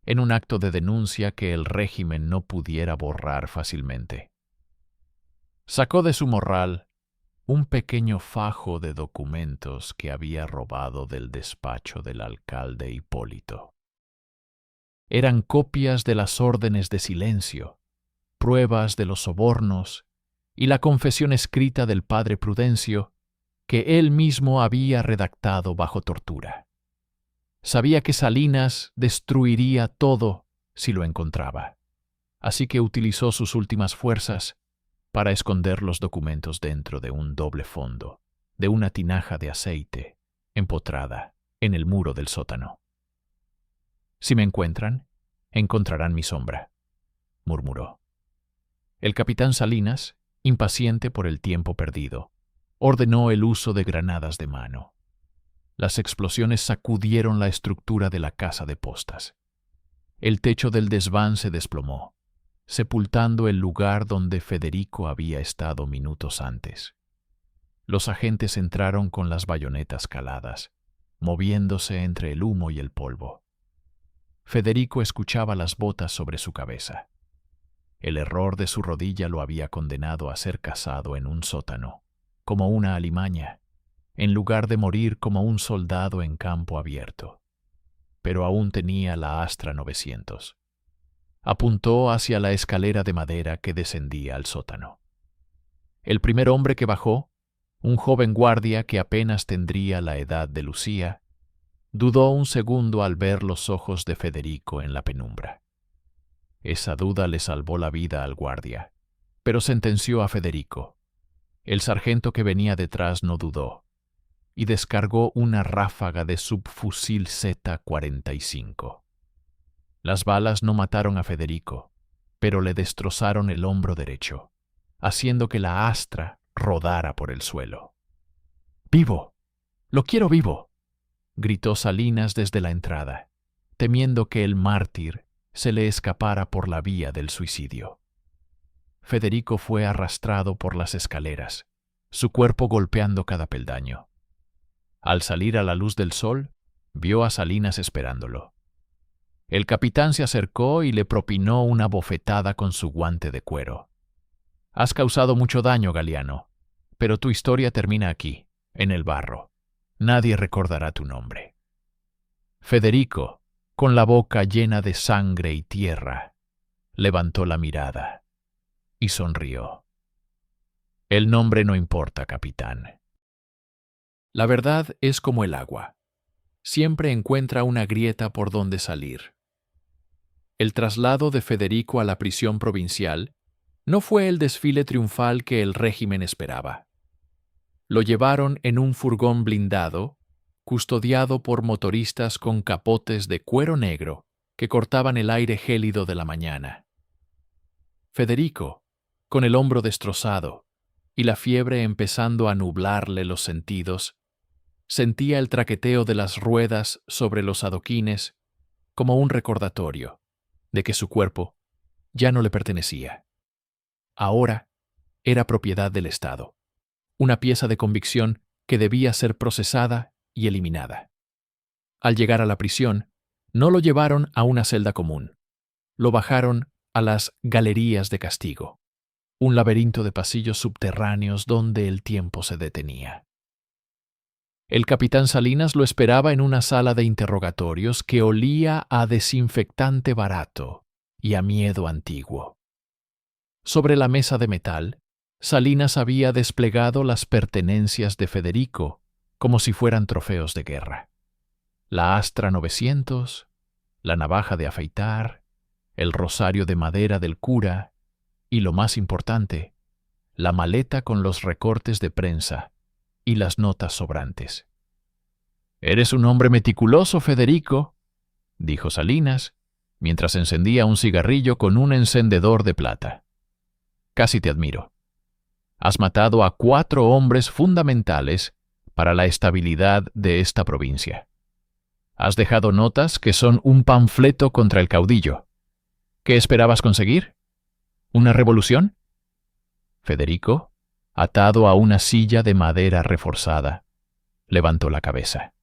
en un acto de denuncia que el régimen no pudiera borrar fácilmente. Sacó de su morral un pequeño fajo de documentos que había robado del despacho del alcalde Hipólito. Eran copias de las órdenes de silencio, pruebas de los sobornos y la confesión escrita del padre Prudencio que él mismo había redactado bajo tortura. Sabía que Salinas destruiría todo si lo encontraba, así que utilizó sus últimas fuerzas para esconder los documentos dentro de un doble fondo, de una tinaja de aceite empotrada en el muro del sótano. «Si me encuentran, encontrarán mi sombra», murmuró. El capitán Salinas, impaciente por el tiempo perdido, ordenó el uso de granadas de mano. Las explosiones sacudieron la estructura de la casa de postas. El techo del desván se desplomó, sepultando el lugar donde Federico había estado minutos antes. Los agentes entraron con las bayonetas caladas, moviéndose entre el humo y el polvo. Federico escuchaba las botas sobre su cabeza. El error de su rodilla lo había condenado a ser cazado en un sótano, como una alimaña, en lugar de morir como un soldado en campo abierto. Pero aún tenía la Astra 900. Apuntó hacia la escalera de madera que descendía al sótano. El primer hombre que bajó, un joven guardia que apenas tendría la edad de Lucía, dudó un segundo al ver los ojos de Federico en la penumbra. Esa duda le salvó la vida al guardia, pero sentenció a Federico. El sargento que venía detrás no dudó y descargó una ráfaga de subfusil Z-45. Las balas no mataron a Federico, pero le destrozaron el hombro derecho, haciendo que la Astra rodara por el suelo. «¡Vivo! ¡Lo quiero vivo!», gritó Salinas desde la entrada, temiendo que el mártir se le escapara por la vía del suicidio. Federico fue arrastrado por las escaleras, su cuerpo golpeando cada peldaño. Al salir a la luz del sol, vio a Salinas esperándolo. El capitán se acercó y le propinó una bofetada con su guante de cuero. «Has causado mucho daño, Galiano, pero tu historia termina aquí, en el barro. Nadie recordará tu nombre». Federico, con la boca llena de sangre y tierra, levantó la mirada y sonrió. «El nombre no importa, capitán. La verdad es como el agua. Siempre encuentra una grieta por donde salir». El traslado de Federico a la prisión provincial no fue el desfile triunfal que el régimen esperaba. Lo llevaron en un furgón blindado, custodiado por motoristas con capotes de cuero negro que cortaban el aire gélido de la mañana. Federico, con el hombro destrozado y la fiebre empezando a nublarle los sentidos, sentía el traqueteo de las ruedas sobre los adoquines como un recordatorio de que su cuerpo ya no le pertenecía. Ahora era propiedad del Estado, una pieza de convicción que debía ser procesada y eliminada. Al llegar a la prisión, no lo llevaron a una celda común, lo bajaron a las galerías de castigo, un laberinto de pasillos subterráneos donde el tiempo se detenía. El capitán Salinas lo esperaba en una sala de interrogatorios que olía a desinfectante barato y a miedo antiguo. Sobre la mesa de metal, Salinas había desplegado las pertenencias de Federico como si fueran trofeos de guerra. La Astra 900, la navaja de afeitar, el rosario de madera del cura y, lo más importante, la maleta con los recortes de prensa y las notas sobrantes. «Eres un hombre meticuloso, Federico», dijo Salinas, mientras encendía un cigarrillo con un encendedor de plata. «Casi te admiro. Has matado a 4 hombres fundamentales para la estabilidad de esta provincia. Has dejado notas que son un panfleto contra el caudillo. ¿Qué esperabas conseguir? ¿Una revolución?» Federico, atado a una silla de madera reforzada, levantó la cabeza.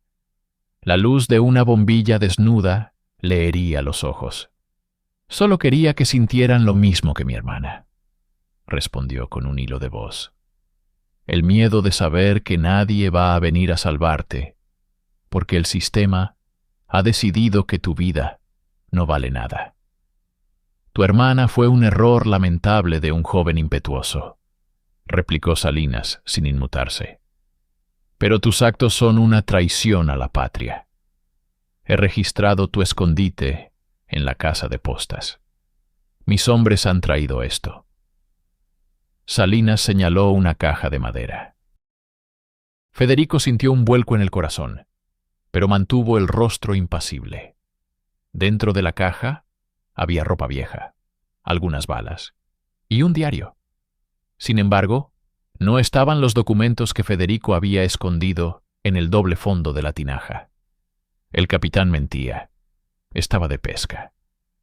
La luz de una bombilla desnuda le hería los ojos. «Solo quería que sintieran lo mismo que mi hermana», respondió con un hilo de voz. el miedo de saber que nadie va a venir a salvarte, porque el sistema ha decidido que tu vida no vale nada. Tu hermana fue un error lamentable de un joven impetuoso, replicó Salinas sin inmutarse. Pero tus actos son una traición a la patria. He registrado tu escondite en la casa de postas. Mis hombres han traído esto. Salinas señaló una caja de madera. Federico sintió un vuelco en el corazón, pero mantuvo el rostro impasible. Dentro de la caja había ropa vieja, algunas balas y un diario. Sin embargo, no estaban los documentos que Federico había escondido en el doble fondo de la tinaja. El capitán mentía. Estaba de pesca,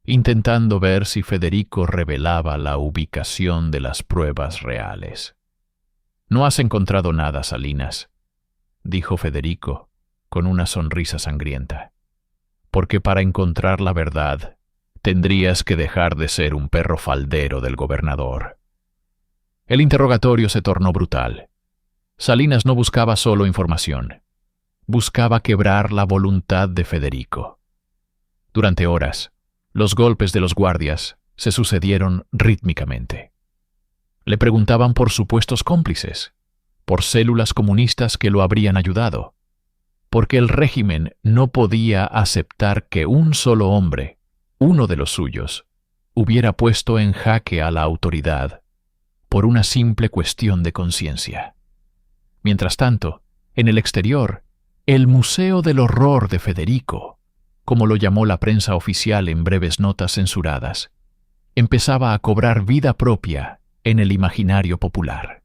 intentando ver si Federico revelaba la ubicación de las pruebas reales. «No has encontrado nada, Salinas», dijo Federico con una sonrisa sangrienta, «porque para encontrar la verdad tendrías que dejar de ser un perro faldero del gobernador». El interrogatorio se tornó brutal. Salinas no buscaba solo información, buscaba quebrar la voluntad de Federico. Durante horas, los golpes de los guardias se sucedieron rítmicamente. Le preguntaban por supuestos cómplices, por células comunistas que lo habrían ayudado, porque el régimen no podía aceptar que un solo hombre, uno de los suyos, hubiera puesto en jaque a la autoridad por una simple cuestión de conciencia. Mientras tanto, en el exterior, el Museo del Horror de Federico, como lo llamó la prensa oficial en breves notas censuradas, empezaba a cobrar vida propia en el imaginario popular.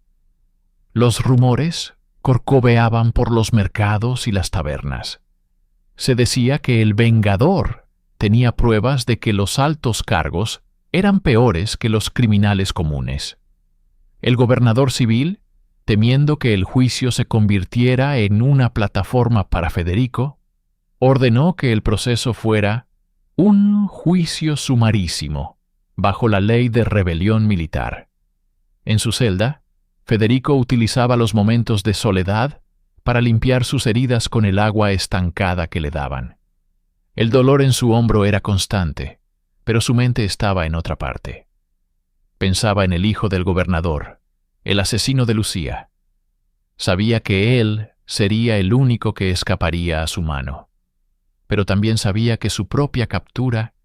Los rumores corcoveaban por los mercados y las tabernas. Se decía que el vengador tenía pruebas de que los altos cargos eran peores que los criminales comunes. El gobernador civil, temiendo que el juicio se convirtiera en una plataforma para Federico, ordenó que el proceso fuera un juicio sumarísimo, bajo la ley de rebelión militar. En su celda, Federico utilizaba los momentos de soledad para limpiar sus heridas con el agua estancada que le daban. El dolor en su hombro era constante, pero su mente estaba en otra parte. Pensaba en el hijo del gobernador, el asesino de Lucía. Sabía que él sería el único que escaparía a su mano, pero también sabía que su propia captura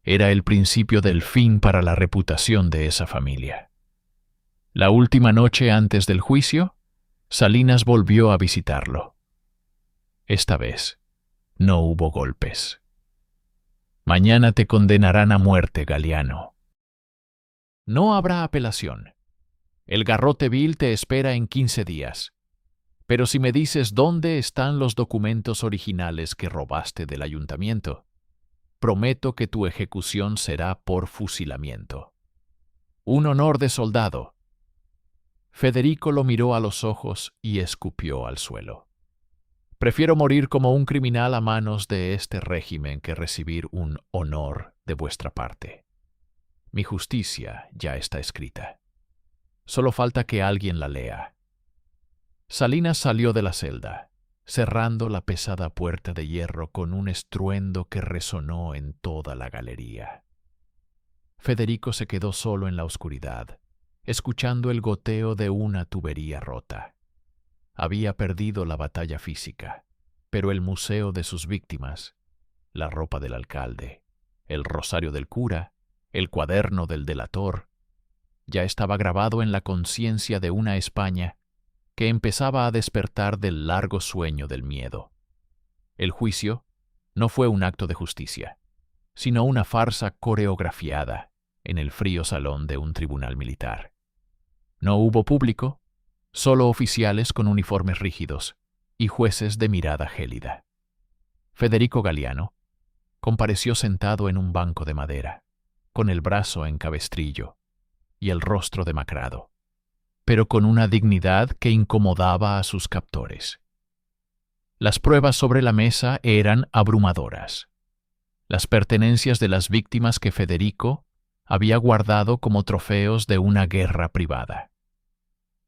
era el principio del fin para la reputación de esa familia. La última noche antes del juicio, Salinas volvió a visitarlo. Esta vez, no hubo golpes. «Mañana te condenarán a muerte, Galiano. No habrá apelación. El garrote vil te espera en 15 días. Pero si me dices dónde están los documentos originales que robaste del ayuntamiento, prometo que tu ejecución será por fusilamiento. Un honor de soldado». Federico lo miró a los ojos y escupió al suelo. «Prefiero morir como un criminal a manos de este régimen que recibir un honor de vuestra parte. Mi justicia ya está escrita. Solo falta que alguien la lea». Salinas salió de la celda, cerrando la pesada puerta de hierro con un estruendo que resonó en toda la galería. Federico se quedó solo en la oscuridad, escuchando el goteo de una tubería rota. Había perdido la batalla física, pero el museo de sus víctimas, la ropa del alcalde, el rosario del cura, el cuaderno del delator, ya estaba grabado en la conciencia de una España que empezaba a despertar del largo sueño del miedo. El juicio no fue un acto de justicia, sino una farsa coreografiada en el frío salón de un tribunal militar. No hubo público, solo oficiales con uniformes rígidos y jueces de mirada gélida. Federico Galiano compareció sentado en un banco de madera, con el brazo en cabestrillo y el rostro demacrado, pero con una dignidad que incomodaba a sus captores. Las pruebas sobre la mesa eran abrumadoras. Las pertenencias de las víctimas que Federico había guardado como trofeos de una guerra privada.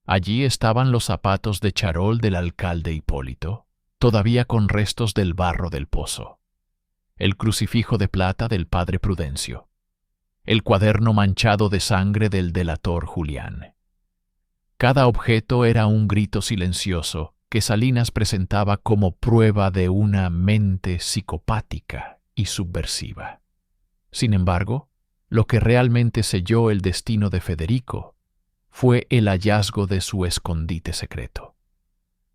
Allí estaban los zapatos de charol del alcalde Hipólito, todavía con restos del barro del pozo, el crucifijo de plata del padre Prudencio, el cuaderno manchado de sangre del delator Julián. Cada objeto era un grito silencioso que Salinas presentaba como prueba de una mente psicopática y subversiva. Sin embargo, lo que realmente selló el destino de Federico fue el hallazgo de su escondite secreto.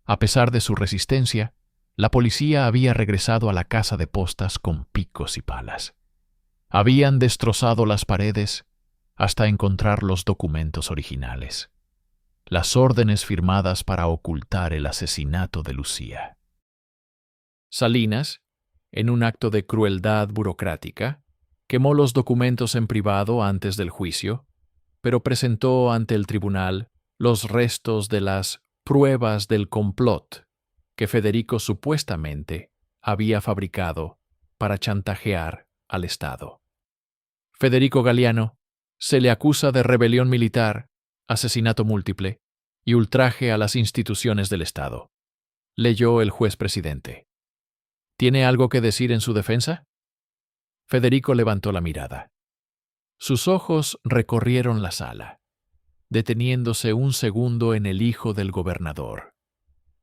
A pesar de su resistencia, la policía había regresado a la casa de postas con picos y palas. Habían destrozado las paredes hasta encontrar los documentos originales, las órdenes firmadas para ocultar el asesinato de Lucía. Salinas, en un acto de crueldad burocrática, quemó los documentos en privado antes del juicio, pero presentó ante el tribunal los restos de las pruebas del complot que Federico supuestamente había fabricado para chantajear al Estado. Federico Galiano se le acusa de rebelión militar, asesinato múltiple y ultraje a las instituciones del Estado, leyó el juez presidente. ¿Tiene algo que decir en su defensa? Federico levantó la mirada. Sus ojos recorrieron la sala, deteniéndose un segundo en el hijo del gobernador,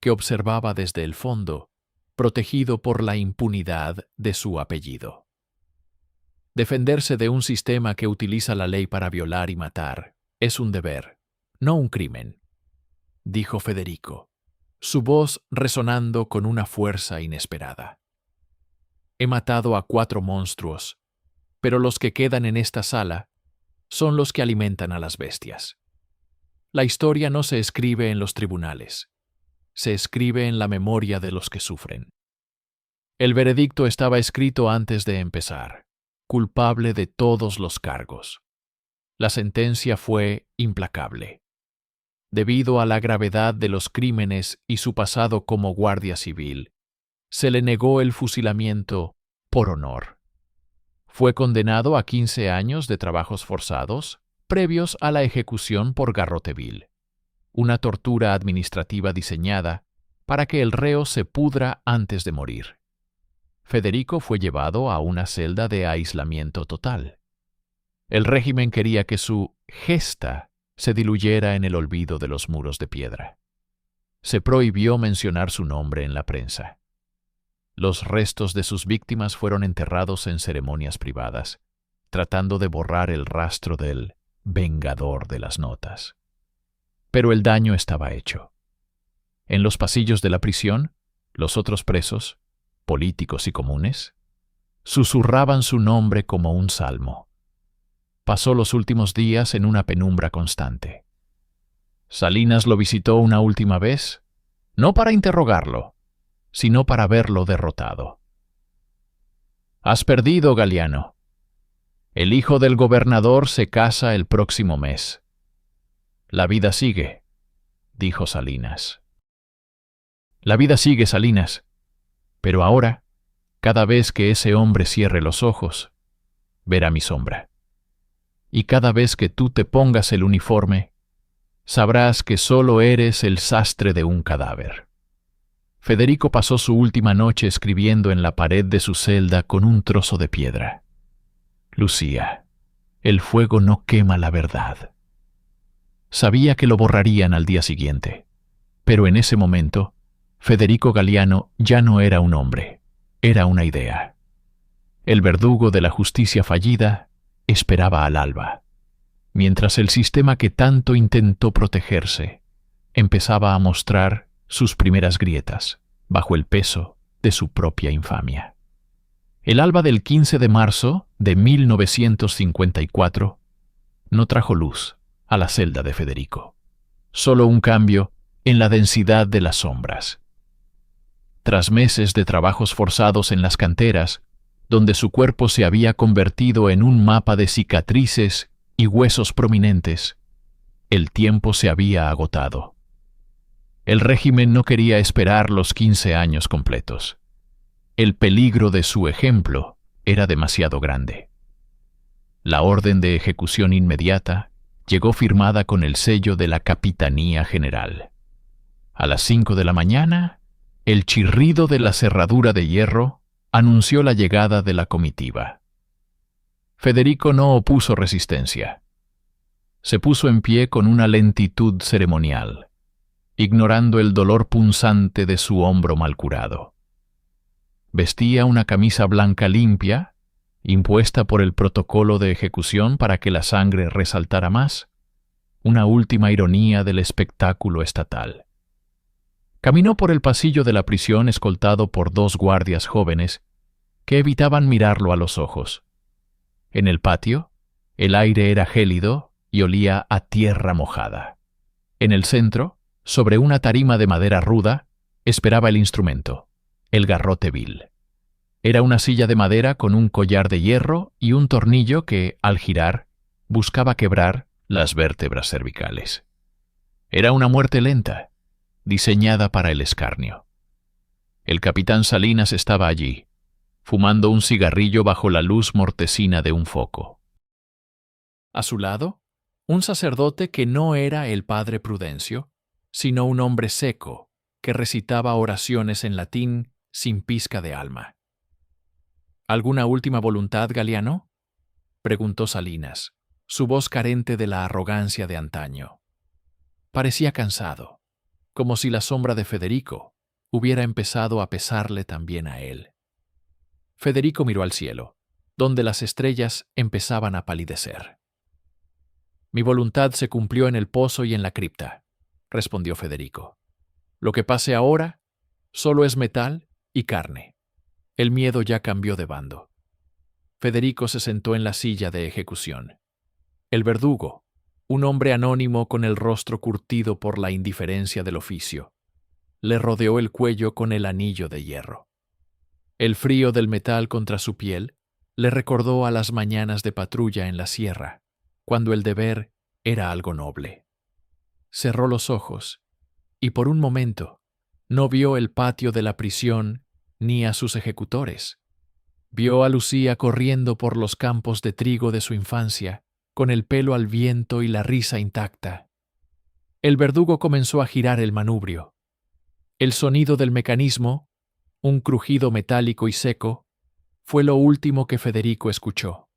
que observaba desde el fondo, protegido por la impunidad de su apellido. Defenderse de un sistema que utiliza la ley para violar y matar es un deber, no un crimen, dijo Federico, su voz resonando con una fuerza inesperada. He matado a 4 monstruos, pero los que quedan en esta sala son los que alimentan a las bestias. La historia no se escribe en los tribunales, se escribe en la memoria de los que sufren. El veredicto estaba escrito antes de empezar, culpable de todos los cargos. La sentencia fue implacable. Debido a la gravedad de los crímenes y su pasado como guardia civil, se le negó el fusilamiento por honor. Fue condenado a 15 años de trabajos forzados previos a la ejecución por garrote vil, una tortura administrativa diseñada para que el reo se pudra antes de morir. Federico fue llevado a una celda de aislamiento total. El régimen quería que su gesta se diluyera en el olvido de los muros de piedra. Se prohibió mencionar su nombre en la prensa. Los restos de sus víctimas fueron enterrados en ceremonias privadas, tratando de borrar el rastro del vengador de las notas. Pero el daño estaba hecho. En los pasillos de la prisión, los otros presos, políticos y comunes, susurraban su nombre como un salmo. Pasó los últimos días en una penumbra constante. Salinas lo visitó una última vez, no para interrogarlo, sino para verlo derrotado. Has perdido, Galiano. El hijo del gobernador se casa el próximo mes. La vida sigue, dijo Salinas. La vida sigue, Salinas, pero ahora, cada vez que ese hombre cierre los ojos, verá mi sombra. Y cada vez que tú te pongas el uniforme, sabrás que solo eres el sastre de un cadáver. Federico pasó su última noche escribiendo en la pared de su celda con un trozo de piedra. Lucía, el fuego no quema la verdad. Sabía que lo borrarían al día siguiente, pero en ese momento, Federico Galiano ya no era un hombre, era una idea. El verdugo de la justicia fallida esperaba al alba, mientras el sistema que tanto intentó protegerse empezaba a mostrar sus primeras grietas bajo el peso de su propia infamia. El alba del 15 de marzo de 1954 no trajo luz a la celda de Federico, solo un cambio en la densidad de las sombras. Tras meses de trabajos forzados en las canteras, donde su cuerpo se había convertido en un mapa de cicatrices y huesos prominentes, el tiempo se había agotado. El régimen no quería esperar los 15 años completos. El peligro de su ejemplo era demasiado grande. La orden de ejecución inmediata llegó firmada con el sello de la Capitanía General. A las 5 de la mañana, el chirrido de la cerradura de hierro anunció la llegada de la comitiva. Federico no opuso resistencia. Se puso en pie con una lentitud ceremonial, ignorando el dolor punzante de su hombro mal curado. Vestía una camisa blanca limpia, impuesta por el protocolo de ejecución para que la sangre resaltara más, una última ironía del espectáculo estatal. Caminó por el pasillo de la prisión escoltado por 2 guardias jóvenes que evitaban mirarlo a los ojos. En el patio, el aire era gélido y olía a tierra mojada. En el centro, sobre una tarima de madera ruda, esperaba el instrumento, el garrote vil. Era una silla de madera con un collar de hierro y un tornillo que, al girar, buscaba quebrar las vértebras cervicales. Era una muerte lenta, diseñada para el escarnio. El capitán Salinas estaba allí, fumando un cigarrillo bajo la luz mortecina de un foco. A su lado, un sacerdote que no era el padre Prudencio, sino un hombre seco que recitaba oraciones en latín sin pizca de alma. ¿Alguna última voluntad, Galiano?, preguntó Salinas, su voz carente de la arrogancia de antaño. Parecía cansado, como si la sombra de Federico hubiera empezado a pesarle también a él. Federico miró al cielo, donde las estrellas empezaban a palidecer. Mi voluntad se cumplió en el pozo y en la cripta, respondió Federico. Lo que pase ahora solo es metal y carne. El miedo ya cambió de bando. Federico se sentó en la silla de ejecución. El verdugo, un hombre anónimo con el rostro curtido por la indiferencia del oficio, le rodeó el cuello con el anillo de hierro. El frío del metal contra su piel le recordó a las mañanas de patrulla en la sierra, cuando el deber era algo noble. Cerró los ojos y por un momento no vio el patio de la prisión ni a sus ejecutores. Vio a Lucía corriendo por los campos de trigo de su infancia, con el pelo al viento y la risa intacta. El verdugo comenzó a girar el manubrio. El sonido del mecanismo, un crujido metálico y seco, fue lo último que Federico escuchó.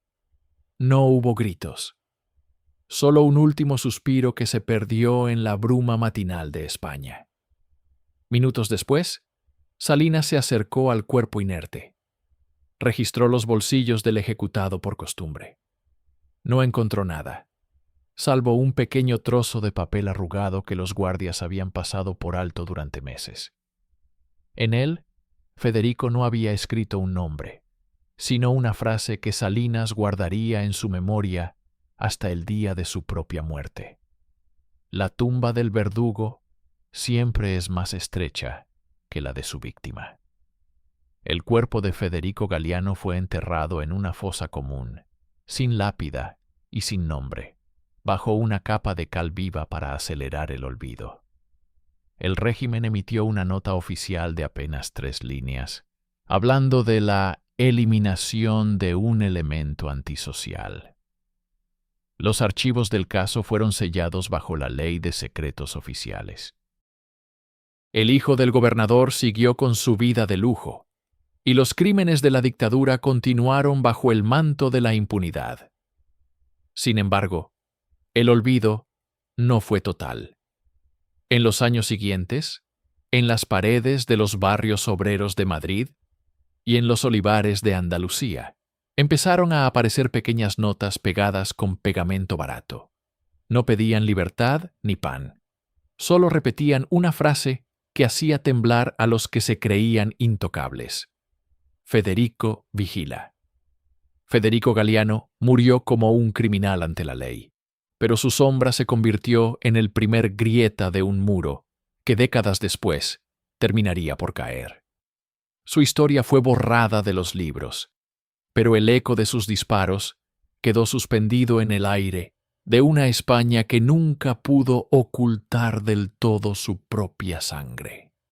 No hubo gritos. Solo un último suspiro que se perdió en la bruma matinal de España. Minutos después, Salinas se acercó al cuerpo inerte. Registró los bolsillos del ejecutado por costumbre. No encontró nada, salvo un pequeño trozo de papel arrugado que los guardias habían pasado por alto durante meses. En él, Federico no había escrito un nombre, sino una frase que Salinas guardaría en su memoria hasta el día de su propia muerte. La tumba del verdugo siempre es más estrecha que la de su víctima. El cuerpo de Federico Galiano fue enterrado en una fosa común, sin lápida y sin nombre, bajo una capa de cal viva para acelerar el olvido. El régimen emitió una nota oficial de apenas 3 líneas, hablando de la eliminación de un elemento antisocial. Los archivos del caso fueron sellados bajo la ley de secretos oficiales. El hijo del gobernador siguió con su vida de lujo, y los crímenes de la dictadura continuaron bajo el manto de la impunidad. Sin embargo, el olvido no fue total. En los años siguientes, en las paredes de los barrios obreros de Madrid y en los olivares de Andalucía, empezaron a aparecer pequeñas notas pegadas con pegamento barato. No pedían libertad ni pan. Solo repetían una frase que hacía temblar a los que se creían intocables. Federico vigila. Federico Galiano murió como un criminal ante la ley, pero su sombra se convirtió en el primer grieta de un muro que décadas después terminaría por caer. Su historia fue borrada de los libros, pero el eco de sus disparos quedó suspendido en el aire de una España que nunca pudo ocultar del todo su propia sangre.